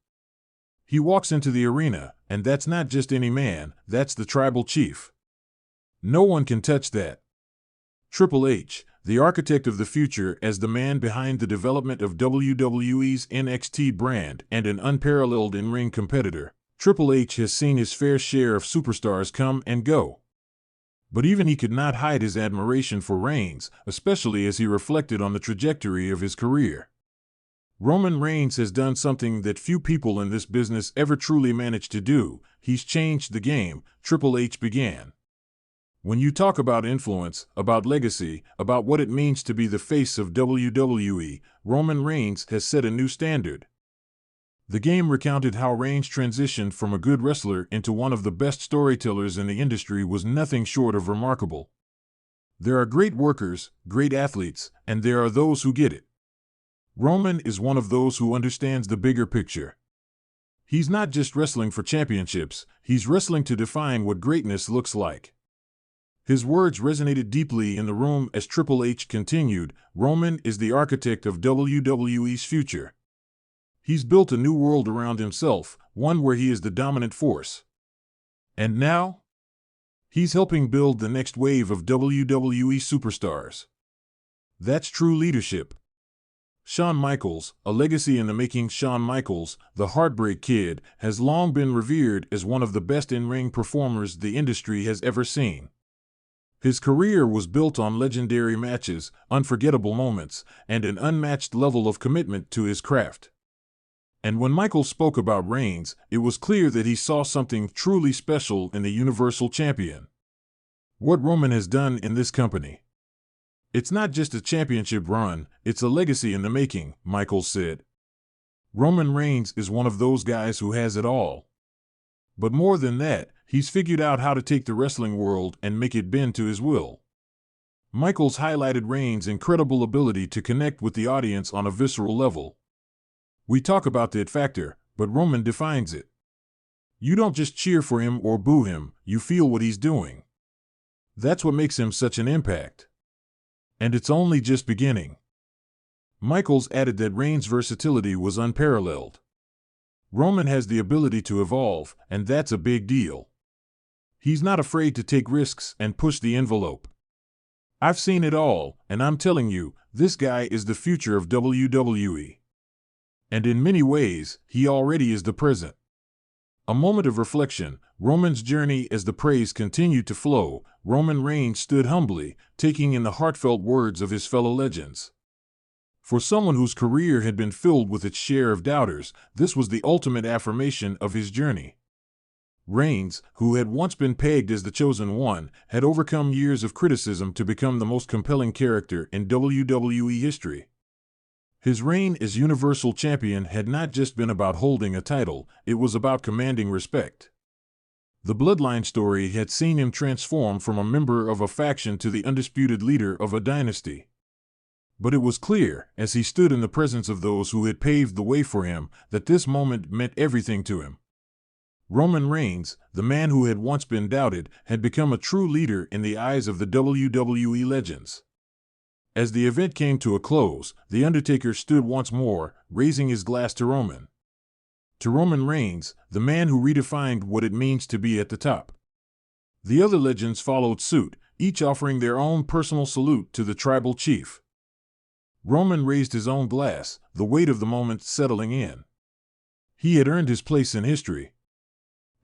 He walks into the arena, and that's not just any man, that's the tribal chief. No one can touch that. Triple H, the architect of the future as the man behind the development of WWE's NXT brand and an unparalleled in-ring competitor, Triple H has seen his fair share of superstars come and go. But even he could not hide his admiration for Reigns, especially as he reflected on the trajectory of his career. Roman Reigns has done something that few people in this business ever truly managed to do. He's changed the game, Triple H began. When you talk about influence, about legacy, about what it means to be the face of WWE, Roman Reigns has set a new standard. The game recounted how Reigns' transition from a good wrestler into one of the best storytellers in the industry was nothing short of remarkable. There are great workers, great athletes, and there are those who get it. Roman is one of those who understands the bigger picture. He's not just wrestling for championships, he's wrestling to define what greatness looks like. His words resonated deeply in the room as Triple H continued, Roman is the architect of WWE's future. He's built a new world around himself, one where he is the dominant force. And now? He's helping build the next wave of WWE superstars. That's true leadership. Shawn Michaels, a legacy in the making. Shawn Michaels, the Heartbreak Kid, has long been revered as one of the best in-ring performers the industry has ever seen. His career was built on legendary matches, unforgettable moments, and an unmatched level of commitment to his craft. And when Michaels spoke about Reigns, it was clear that he saw something truly special in the Universal Champion. What Roman has done in this company. It's not just a championship run, it's a legacy in the making, Michaels said. Roman Reigns is one of those guys who has it all. But more than that, he's figured out how to take the wrestling world and make it bend to his will. Michaels highlighted Reigns' incredible ability to connect with the audience on a visceral level. We talk about the it factor, but Roman defines it. You don't just cheer for him or boo him, you feel what he's doing. That's what makes him such an impact. And it's only just beginning. Michaels added that Reigns' versatility was unparalleled. Roman has the ability to evolve, and that's a big deal. He's not afraid to take risks and push the envelope. I've seen it all, and I'm telling you, this guy is the future of WWE. And in many ways, he already is the present. A moment of reflection, Roman's journey as the praise continued to flow, Roman Reigns stood humbly, taking in the heartfelt words of his fellow legends. For someone whose career had been filled with its share of doubters, this was the ultimate affirmation of his journey. Reigns, who had once been pegged as the chosen one, had overcome years of criticism to become the most compelling character in WWE history. His reign as Universal Champion had not just been about holding a title, it was about commanding respect. The Bloodline story had seen him transform from a member of a faction to the undisputed leader of a dynasty. But it was clear, as he stood in the presence of those who had paved the way for him, that this moment meant everything to him. Roman Reigns, the man who had once been doubted, had become a true leader in the eyes of the WWE legends. As the event came to a close, The Undertaker stood once more, raising his glass to Roman. To Roman Reigns, the man who redefined what it means to be at the top. The other legends followed suit, each offering their own personal salute to the tribal chief. Roman raised his own glass, the weight of the moment settling in. He had earned his place in history.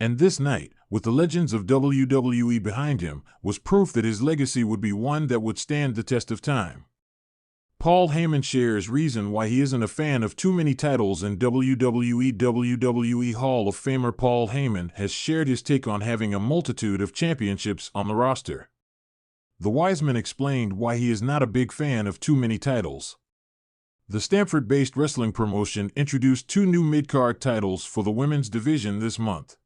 And this night, with the legends of WWE behind him, was proof that his legacy would be one that would stand the test of time. Paul Heyman shares reason why he isn't a fan of too many titles in WWE. WWE Hall of Famer Paul Heyman has shared his take on having a multitude of championships on the roster. The Wiseman explained why he is not a big fan of too many titles. The Stamford-based wrestling promotion introduced 2 new mid-card titles for the women's division this month.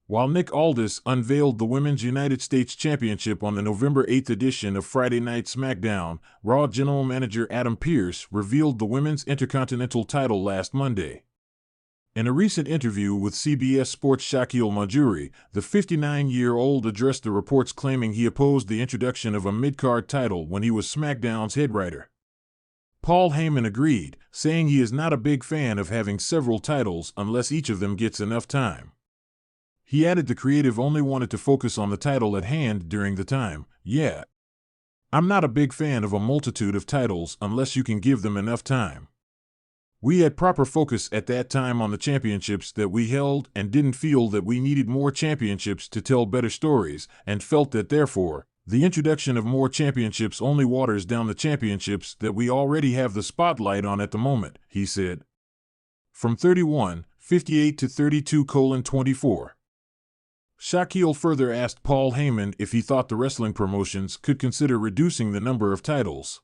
While Nick Aldis unveiled the Women's United States Championship on the November 8th edition of Friday Night SmackDown, Raw General Manager Adam Pearce revealed the Women's Intercontinental title last Monday. In a recent interview with CBS Sports' Shaquille Majuri, the 59-year-old addressed the reports claiming he opposed the introduction of a mid-card title when he was SmackDown's head writer. Paul Heyman agreed, saying he is not a big fan of having several titles unless each of them gets enough time. He added the creative only wanted to focus on the title at hand during the time. Yeah. I'm not a big fan of a multitude of titles unless you can give them enough time. We had proper focus at that time on the championships that we held and didn't feel that we needed more championships to tell better stories, and felt that therefore, the introduction of more championships only waters down the championships that we already have the spotlight on at the moment, he said. From 31:58 to 32:24. Shaquille further asked Paul Heyman if he thought the wrestling promotions could consider reducing the number of titles.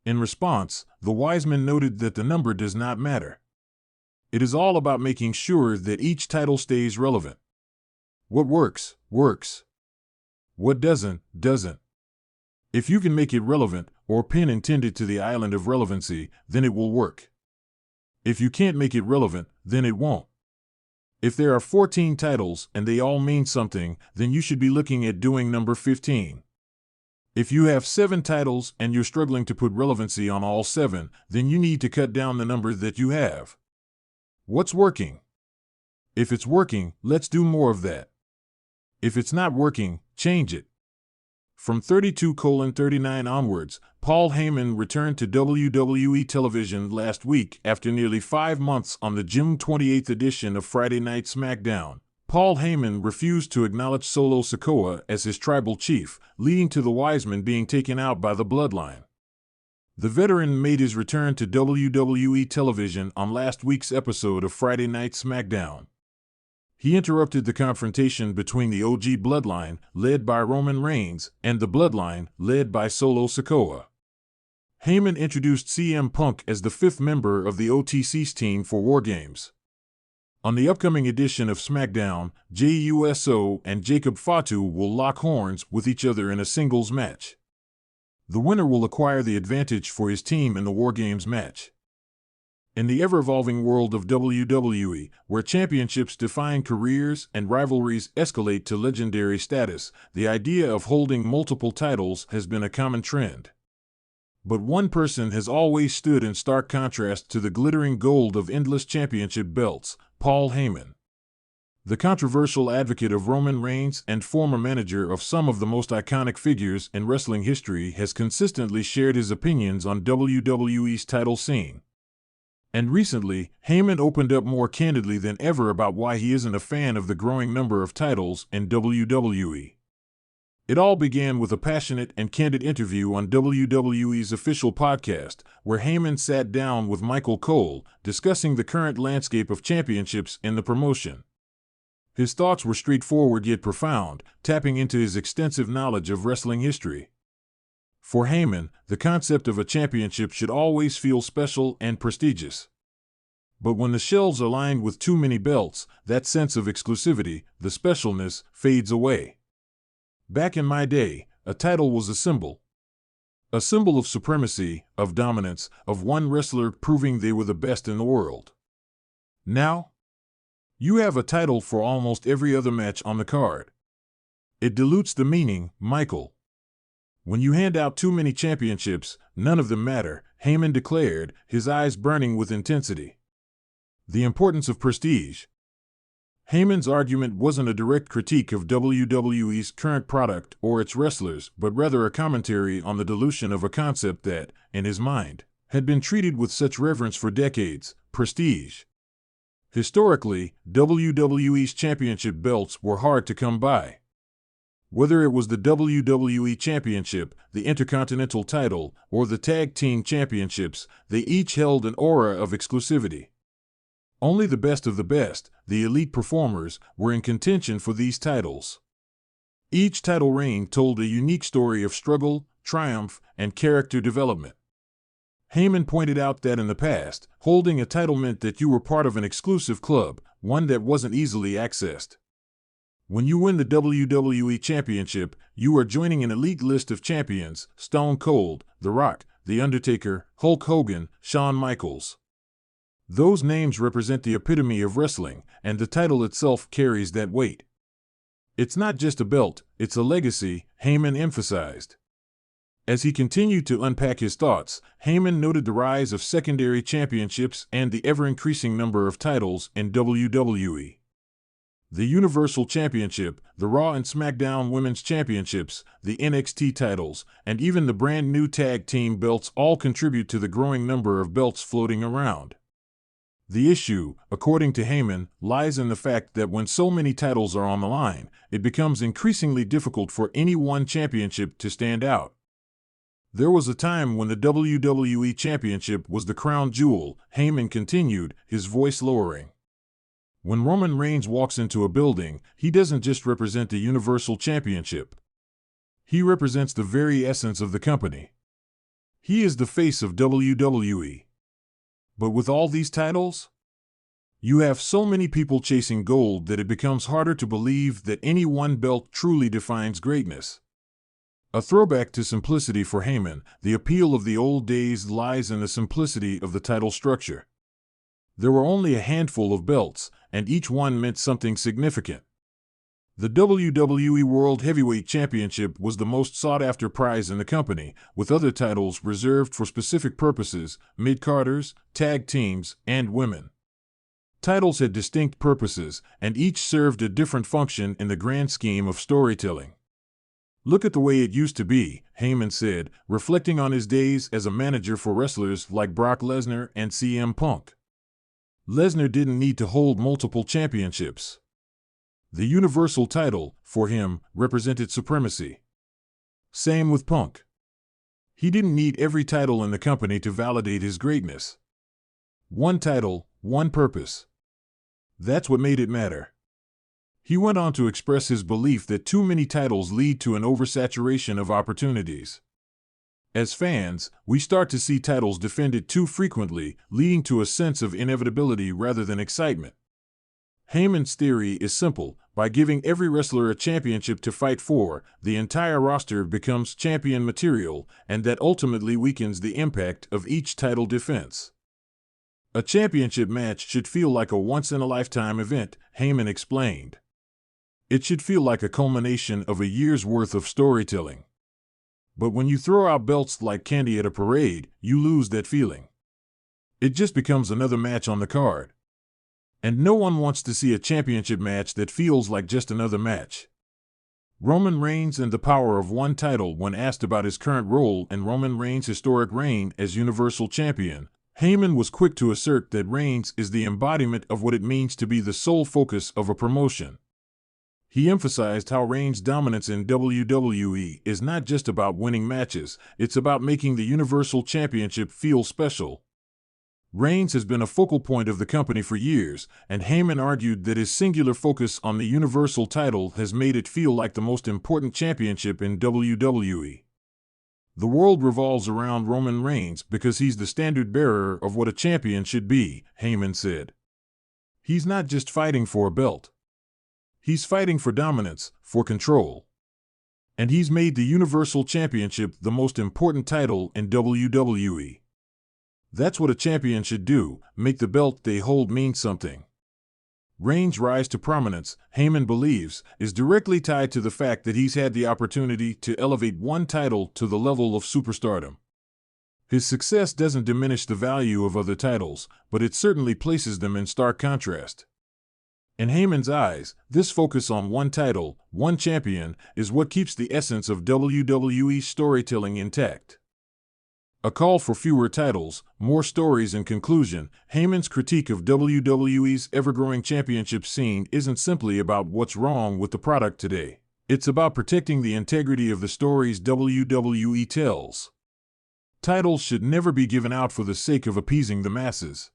In response, the Wiseman noted that the number does not matter. It is all about making sure that each title stays relevant. What works, works. What doesn't, doesn't. If you can make it relevant, or pin intended to the island of relevancy, then it will work. If you can't make it relevant, then it won't. If there are 14 titles and they all mean something, then you should be looking at doing number 15. If you have 7 titles and you're struggling to put relevancy on all 7, then you need to cut down the number that you have. What's working? If it's working, let's do more of that. If it's not working, change it. From 32:39 onwards, Paul Heyman returned to WWE television last week after nearly 5 months on the June 28th edition of Friday Night SmackDown. Paul Heyman refused to acknowledge Solo Sikoa as his tribal chief, leading to the Wiseman being taken out by the Bloodline. The veteran made his return to WWE television on last week's episode of Friday Night SmackDown. He interrupted the confrontation between the OG Bloodline, led by Roman Reigns, and the Bloodline, led by Solo Sikoa. Heyman introduced CM Punk as the 5th member of the OTC's team for War Games. On the upcoming edition of SmackDown, Jey Uso and Jacob Fatu will lock horns with each other in a singles match. The winner will acquire the advantage for his team in the War Games match. In the ever-evolving world of WWE, where championships define careers and rivalries escalate to legendary status, the idea of holding multiple titles has been a common trend. But one person has always stood in stark contrast to the glittering gold of endless championship belts: Paul Heyman. The controversial advocate of Roman Reigns and former manager of some of the most iconic figures in wrestling history has consistently shared his opinions on WWE's title scene. And recently, Heyman opened up more candidly than ever about why he isn't a fan of the growing number of titles in WWE. It all began with a passionate and candid interview on WWE's official podcast, where Heyman sat down with Michael Cole, discussing the current landscape of championships in the promotion. His thoughts were straightforward yet profound, tapping into his extensive knowledge of wrestling history. For Heyman, the concept of a championship should always feel special and prestigious. But when the shelves are lined with too many belts, that sense of exclusivity, the specialness, fades away. Back in my day, a title was a symbol. A symbol of supremacy, of dominance, of one wrestler proving they were the best in the world. Now, You have a title for almost every other match on the card. It dilutes the meaning, Michael. When you hand out too many championships, none of them matter, Heyman declared, his eyes burning with intensity. The importance of prestige. Heyman's argument wasn't a direct critique of WWE's current product or its wrestlers, but rather a commentary on the dilution of a concept that, in his mind, had been treated with such reverence for decades: prestige. Historically, WWE's championship belts were hard to come by. Whether it was the WWE Championship, the Intercontinental title, or the Tag Team Championships, they each held an aura of exclusivity. Only the best of the best, the elite performers, were in contention for these titles. Each title reign told a unique story of struggle, triumph, and character development. Heyman pointed out that in the past, holding a title meant that you were part of an exclusive club, one that wasn't easily accessed. When you win the WWE Championship, you are joining an elite list of champions: Stone Cold, The Rock, The Undertaker, Hulk Hogan, Shawn Michaels. Those names represent the epitome of wrestling, and the title itself carries that weight. It's not just a belt, it's a legacy, Heyman emphasized. As he continued to unpack his thoughts, Heyman noted the rise of secondary championships and the ever-increasing number of titles in WWE. The Universal Championship, the Raw and SmackDown Women's Championships, the NXT titles, and even the brand new tag team belts all contribute to the growing number of belts floating around. The issue, according to Heyman, lies in the fact that when so many titles are on the line, it becomes increasingly difficult for any one championship to stand out. There was a time when the WWE Championship was the crown jewel, Heyman continued, his voice lowering. When Roman Reigns walks into a building, he doesn't just represent the Universal Championship. He represents the very essence of the company. He is the face of WWE. But with all these titles, you have so many people chasing gold that it becomes harder to believe that any one belt truly defines greatness. A throwback to simplicity for Heyman, the appeal of the old days lies in the simplicity of the title structure. There were only a handful of belts, and each one meant something significant. The WWE World Heavyweight Championship was the most sought-after prize in the company, with other titles reserved for specific purposes: mid-carders, tag teams, and women. Titles had distinct purposes, and each served a different function in the grand scheme of storytelling. "Look at the way it used to be," Heyman said, reflecting on his days as a manager for wrestlers like Brock Lesnar and CM Punk. Lesnar didn't need to hold multiple championships. The Universal title, for him, represented supremacy. Same with Punk. He didn't need every title in the company to validate his greatness. One title, one purpose. That's what made it matter. He went on to express his belief that too many titles lead to an oversaturation of opportunities. As fans, we start to see titles defended too frequently, leading to a sense of inevitability rather than excitement. Heyman's theory is simple: by giving every wrestler a championship to fight for, the entire roster becomes champion material, and that ultimately weakens the impact of each title defense. A championship match should feel like a once-in-a-lifetime event, Heyman explained. It should feel like a culmination of a year's worth of storytelling. But when you throw out belts like candy at a parade, you lose that feeling. It just becomes another match on the card. And no one wants to see a championship match that feels like just another match. Roman Reigns and the power of one title. When asked about his current role in Roman Reigns' historic reign as Universal Champion, Heyman was quick to assert that Reigns is the embodiment of what it means to be the sole focus of a promotion. He emphasized how Reigns' dominance in WWE is not just about winning matches, it's about making the Universal Championship feel special. Reigns has been a focal point of the company for years, and Heyman argued that his singular focus on the Universal title has made it feel like the most important championship in WWE. The world revolves around Roman Reigns because he's the standard bearer of what a champion should be, Heyman said. He's not just fighting for a belt. He's fighting for dominance, for control. And he's made the Universal Championship the most important title in WWE. That's what a champion should do: make the belt they hold mean something. Reigns' rise to prominence, Heyman believes, is directly tied to the fact that he's had the opportunity to elevate one title to the level of superstardom. His success doesn't diminish the value of other titles, but it certainly places them in stark contrast. In Heyman's eyes, this focus on one title, one champion, is what keeps the essence of WWE storytelling intact. A call for fewer titles, more stories. In conclusion, Heyman's critique of WWE's ever-growing championship scene isn't simply about what's wrong with the product today. It's about protecting the integrity of the stories WWE tells. Titles should never be given out for the sake of appeasing the masses.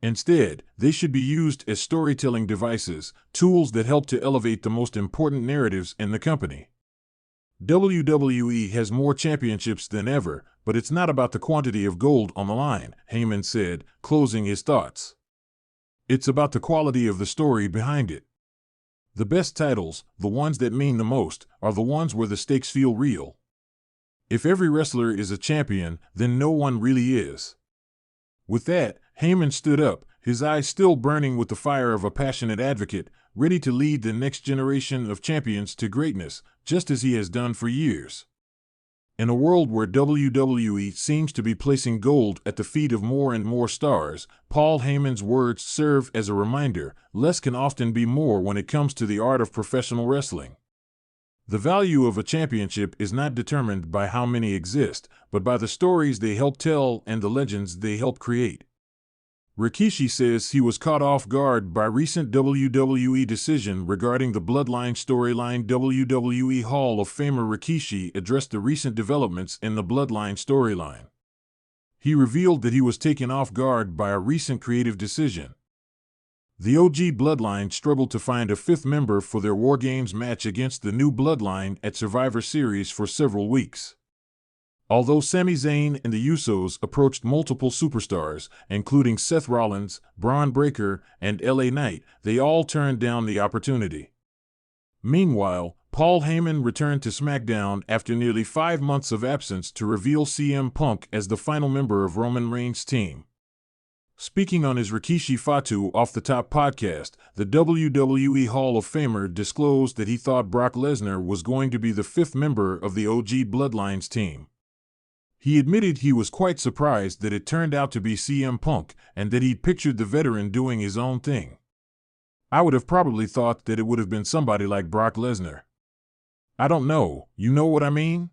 Instead, they should be used as storytelling devices, tools that help to elevate the most important narratives in the company. WWE has more championships than ever, but it's not about the quantity of gold on the line, Heyman said, closing his thoughts. It's about the quality of the story behind it. The best titles, the ones that mean the most, are the ones where the stakes feel real. If every wrestler is a champion, then no one really is. With that, Heyman stood up, his eyes still burning with the fire of a passionate advocate, ready to lead the next generation of champions to greatness, just as he has done for years. In a world where WWE seems to be placing gold at the feet of more and more stars, Paul Heyman's words serve as a reminder: less can often be more when it comes to the art of professional wrestling. The value of a championship is not determined by how many exist, but by the stories they help tell and the legends they help create. Rikishi says he was caught off guard by recent WWE decision regarding the Bloodline storyline. WWE Hall of Famer Rikishi addressed the recent developments in the Bloodline storyline. He revealed that he was taken off guard by a recent creative decision. The OG Bloodline struggled to find a fifth member for their War Games match against the new Bloodline at Survivor Series for several weeks. Although Sami Zayn and the Usos approached multiple superstars, including Seth Rollins, Braun Breaker, and LA Knight, they all turned down the opportunity. Meanwhile, Paul Heyman returned to SmackDown after nearly 5 months of absence to reveal CM Punk as the final member of Roman Reigns' team. Speaking on his Rikishi Fatu Off the Top podcast, the WWE Hall of Famer disclosed that he thought Brock Lesnar was going to be the fifth member of the OG Bloodlines team. He admitted he was quite surprised that it turned out to be CM Punk, and that he'd pictured the veteran doing his own thing. I would have probably thought that it would have been somebody like Brock Lesnar. I don't know, you know what I mean?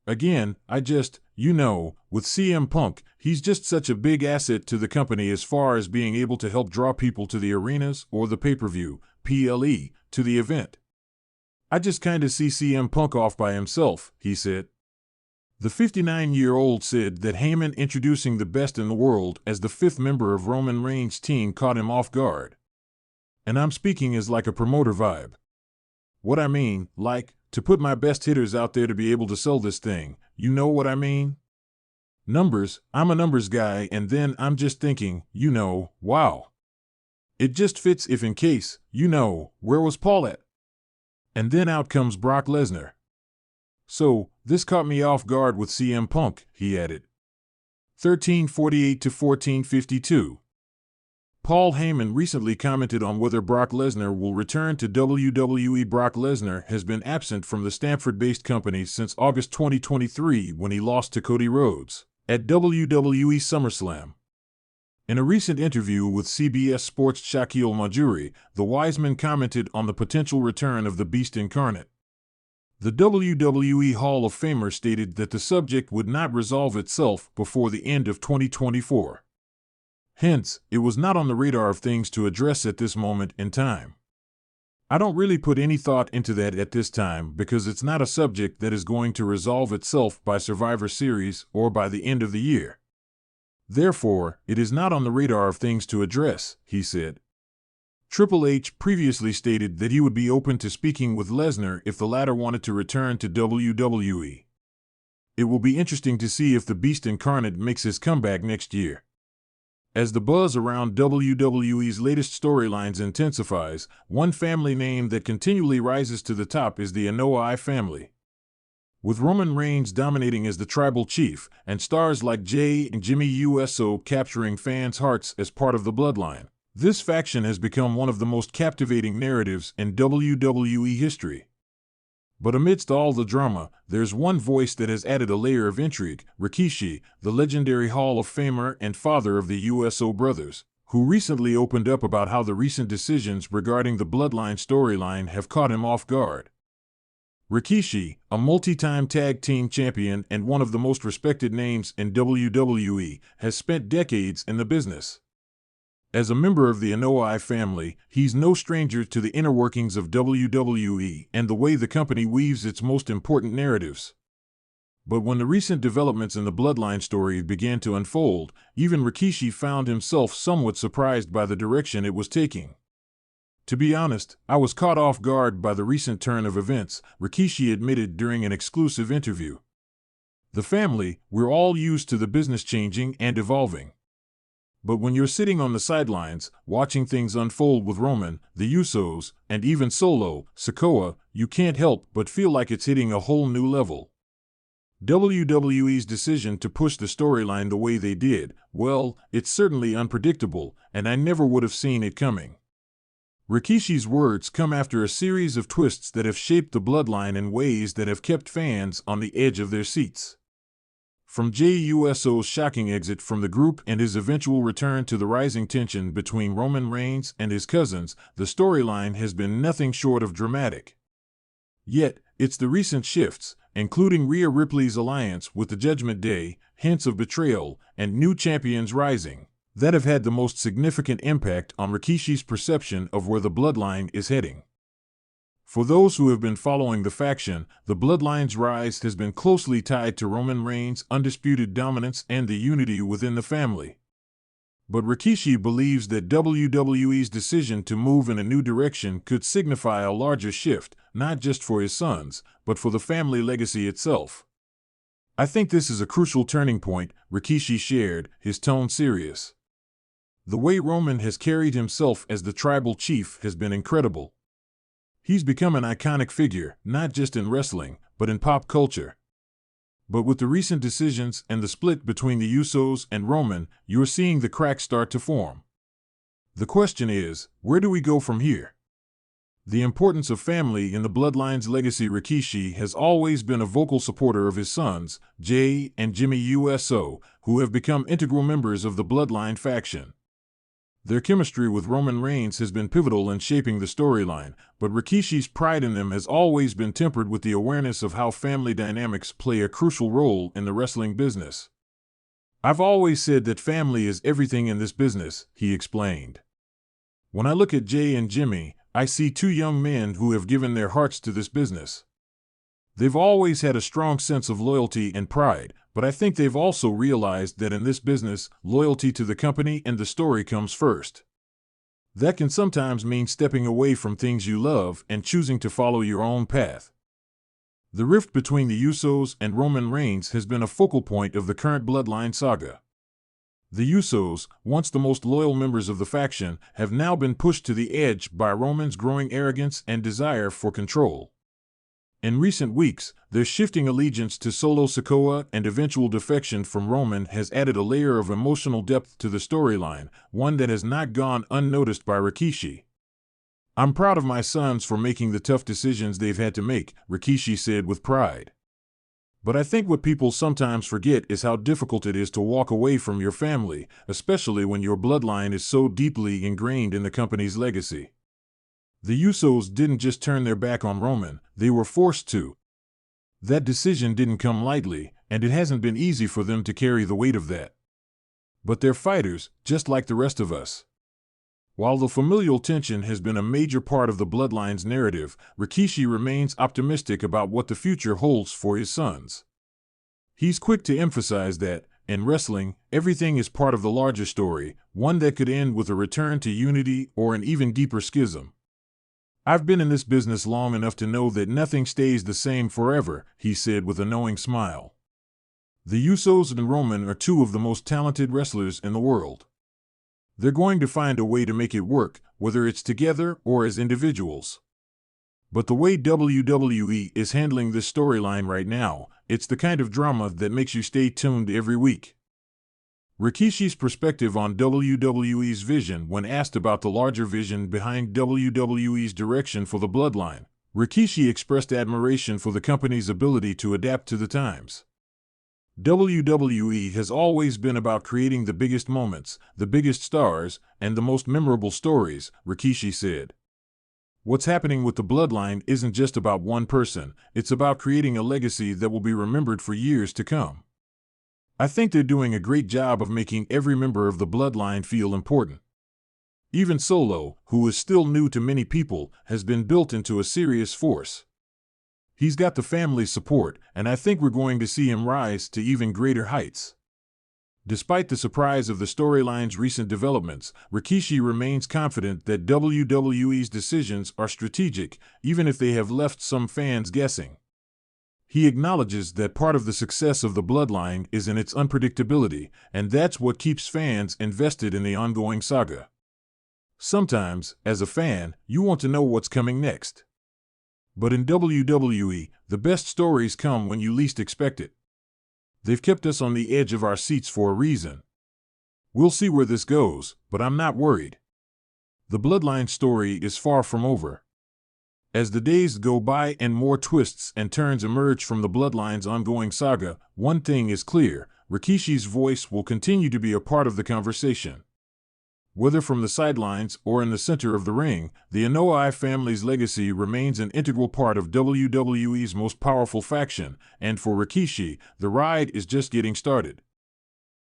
Again, with CM Punk, he's just such a big asset to the company as far as being able to help draw people to the arenas or the pay-per-view, PLE, to the event. I just kinda see CM Punk off by himself, he said. The 59-year-old said that Heyman introducing the best in the world as the fifth member of Roman Reigns' team caught him off guard. And I'm speaking as like a promoter vibe. What I mean, like, to put my best hitters out there to be able to sell this thing, you know what I mean? Numbers, I'm a numbers guy, and then I'm just thinking, wow. It just fits if in case, where was Paul at? And then out comes Brock Lesnar. So, this caught me off guard with CM Punk, he added. 1348 to 1452. Paul Heyman recently commented on whether Brock Lesnar will return to WWE. Brock Lesnar has been absent from the Stamford-based company since August 2023 when he lost to Cody Rhodes at WWE SummerSlam. In a recent interview with CBS Sports' Shaquille Majuri, the Wiseman commented on the potential return of the Beast Incarnate. The WWE Hall of Famer stated that the subject would not resolve itself before the end of 2024. Hence, it was not on the radar of things to address at this moment in time. I don't really put any thought into that at this time because it's not a subject that is going to resolve itself by Survivor Series or by the end of the year. Therefore, it is not on the radar of things to address, he said. Triple H previously stated that he would be open to speaking with Lesnar if the latter wanted to return to WWE. It will be interesting to see if the Beast Incarnate makes his comeback next year. As the buzz around WWE's latest storylines intensifies, one family name that continually rises to the top is the Anoa'i family. With Roman Reigns dominating as the tribal chief, and stars like Jey and Jimmy Uso capturing fans' hearts as part of the bloodline, This faction has become one of the most captivating narratives in WWE history. But amidst all the drama, there's one voice that has added a layer of intrigue: Rikishi, the legendary Hall of Famer and father of the USO brothers, who recently opened up about how the recent decisions regarding the Bloodline storyline have caught him off guard. Rikishi, a multi-time tag team champion and one of the most respected names in WWE, has spent decades in the business. As a member of the Anoa'i family, he's no stranger to the inner workings of WWE and the way the company weaves its most important narratives. But when the recent developments in the Bloodline story began to unfold, even Rikishi found himself somewhat surprised by the direction it was taking. To be honest, I was caught off guard by the recent turn of events, Rikishi admitted during an exclusive interview. The family, we're all used to the business changing and evolving. But when you're sitting on the sidelines, watching things unfold with Roman, the Usos, and even Solo Sikoa, you can't help but feel like it's hitting a whole new level. WWE's decision to push the storyline the way they did, well, it's certainly unpredictable, and I never would have seen it coming. Rikishi's words come after a series of twists that have shaped the Bloodline in ways that have kept fans on the edge of their seats. From Jey Uso's shocking exit from the group and his eventual return to the rising tension between Roman Reigns and his cousins, the storyline has been nothing short of dramatic. Yet, it's the recent shifts, including Rhea Ripley's alliance with the Judgment Day, hints of betrayal, and new champions rising, that have had the most significant impact on Rikishi's perception of where the Bloodline is heading. For those who have been following the faction, the Bloodline's rise has been closely tied to Roman Reigns' undisputed dominance and the unity within the family. But Rikishi believes that WWE's decision to move in a new direction could signify a larger shift, not just for his sons, but for the family legacy itself. I think this is a crucial turning point, Rikishi shared, his tone serious. The way Roman has carried himself as the tribal chief has been incredible. He's become an iconic figure, not just in wrestling, but in pop culture. But with the recent decisions and the split between the Usos and Roman, you're seeing the cracks start to form. The question is, where do we go from here? The importance of family in the Bloodline's legacy. Rikishi has always been a vocal supporter of his sons, Jey and Jimmy Uso, who have become integral members of the Bloodline faction. Their chemistry with Roman Reigns has been pivotal in shaping the storyline, but Rikishi's pride in them has always been tempered with the awareness of how family dynamics play a crucial role in the wrestling business. I've always said that family is everything in this business, he explained. When I look at Jey and Jimmy, I see two young men who have given their hearts to this business. They've always had a strong sense of loyalty and pride, but I think they've also realized that in this business, loyalty to the company and the story comes first. That can sometimes mean stepping away from things you love and choosing to follow your own path. The rift between the Usos and Roman Reigns has been a focal point of the current Bloodline saga. The Usos, once the most loyal members of the faction, have now been pushed to the edge by Roman's growing arrogance and desire for control. In recent weeks, their shifting allegiance to Solo Sikoa and eventual defection from Roman has added a layer of emotional depth to the storyline, one that has not gone unnoticed by Rikishi. I'm proud of my sons for making the tough decisions they've had to make, Rikishi said with pride. But I think what people sometimes forget is how difficult it is to walk away from your family, especially when your bloodline is so deeply ingrained in the company's legacy. The Usos didn't just turn their back on Roman, they were forced to. That decision didn't come lightly, and it hasn't been easy for them to carry the weight of that. But they're fighters, just like the rest of us. While the familial tension has been a major part of the Bloodline's narrative, Rikishi remains optimistic about what the future holds for his sons. He's quick to emphasize that, in wrestling, everything is part of the larger story, one that could end with a return to unity or an even deeper schism. I've been in this business long enough to know that nothing stays the same forever, he said with a knowing smile. The Usos and Roman are two of the most talented wrestlers in the world. They're going to find a way to make it work, whether it's together or as individuals. But the way WWE is handling this storyline right now, it's the kind of drama that makes you stay tuned every week. Rikishi's perspective on WWE's vision when asked about the larger vision behind WWE's direction for the Bloodline. Rikishi expressed admiration for the company's ability to adapt to the times. WWE has always been about creating the biggest moments, the biggest stars, and the most memorable stories, Rikishi said. What's happening with the Bloodline isn't just about one person, it's about creating a legacy that will be remembered for years to come. I think they're doing a great job of making every member of the Bloodline feel important. Even Solo, who is still new to many people, has been built into a serious force. He's got the family's support, and I think we're going to see him rise to even greater heights. Despite the surprise of the storyline's recent developments, Rikishi remains confident that WWE's decisions are strategic, even if they have left some fans guessing. He acknowledges that part of the success of the Bloodline is in its unpredictability, and that's what keeps fans invested in the ongoing saga. Sometimes, as a fan, you want to know what's coming next. But in WWE, the best stories come when you least expect it. They've kept us on the edge of our seats for a reason. We'll see where this goes, but I'm not worried. The Bloodline story is far from over. As the days go by and more twists and turns emerge from the Bloodline's ongoing saga, one thing is clear: Rikishi's voice will continue to be a part of the conversation. Whether from the sidelines or in the center of the ring, the Anoa'i family's legacy remains an integral part of WWE's most powerful faction, and for Rikishi, the ride is just getting started.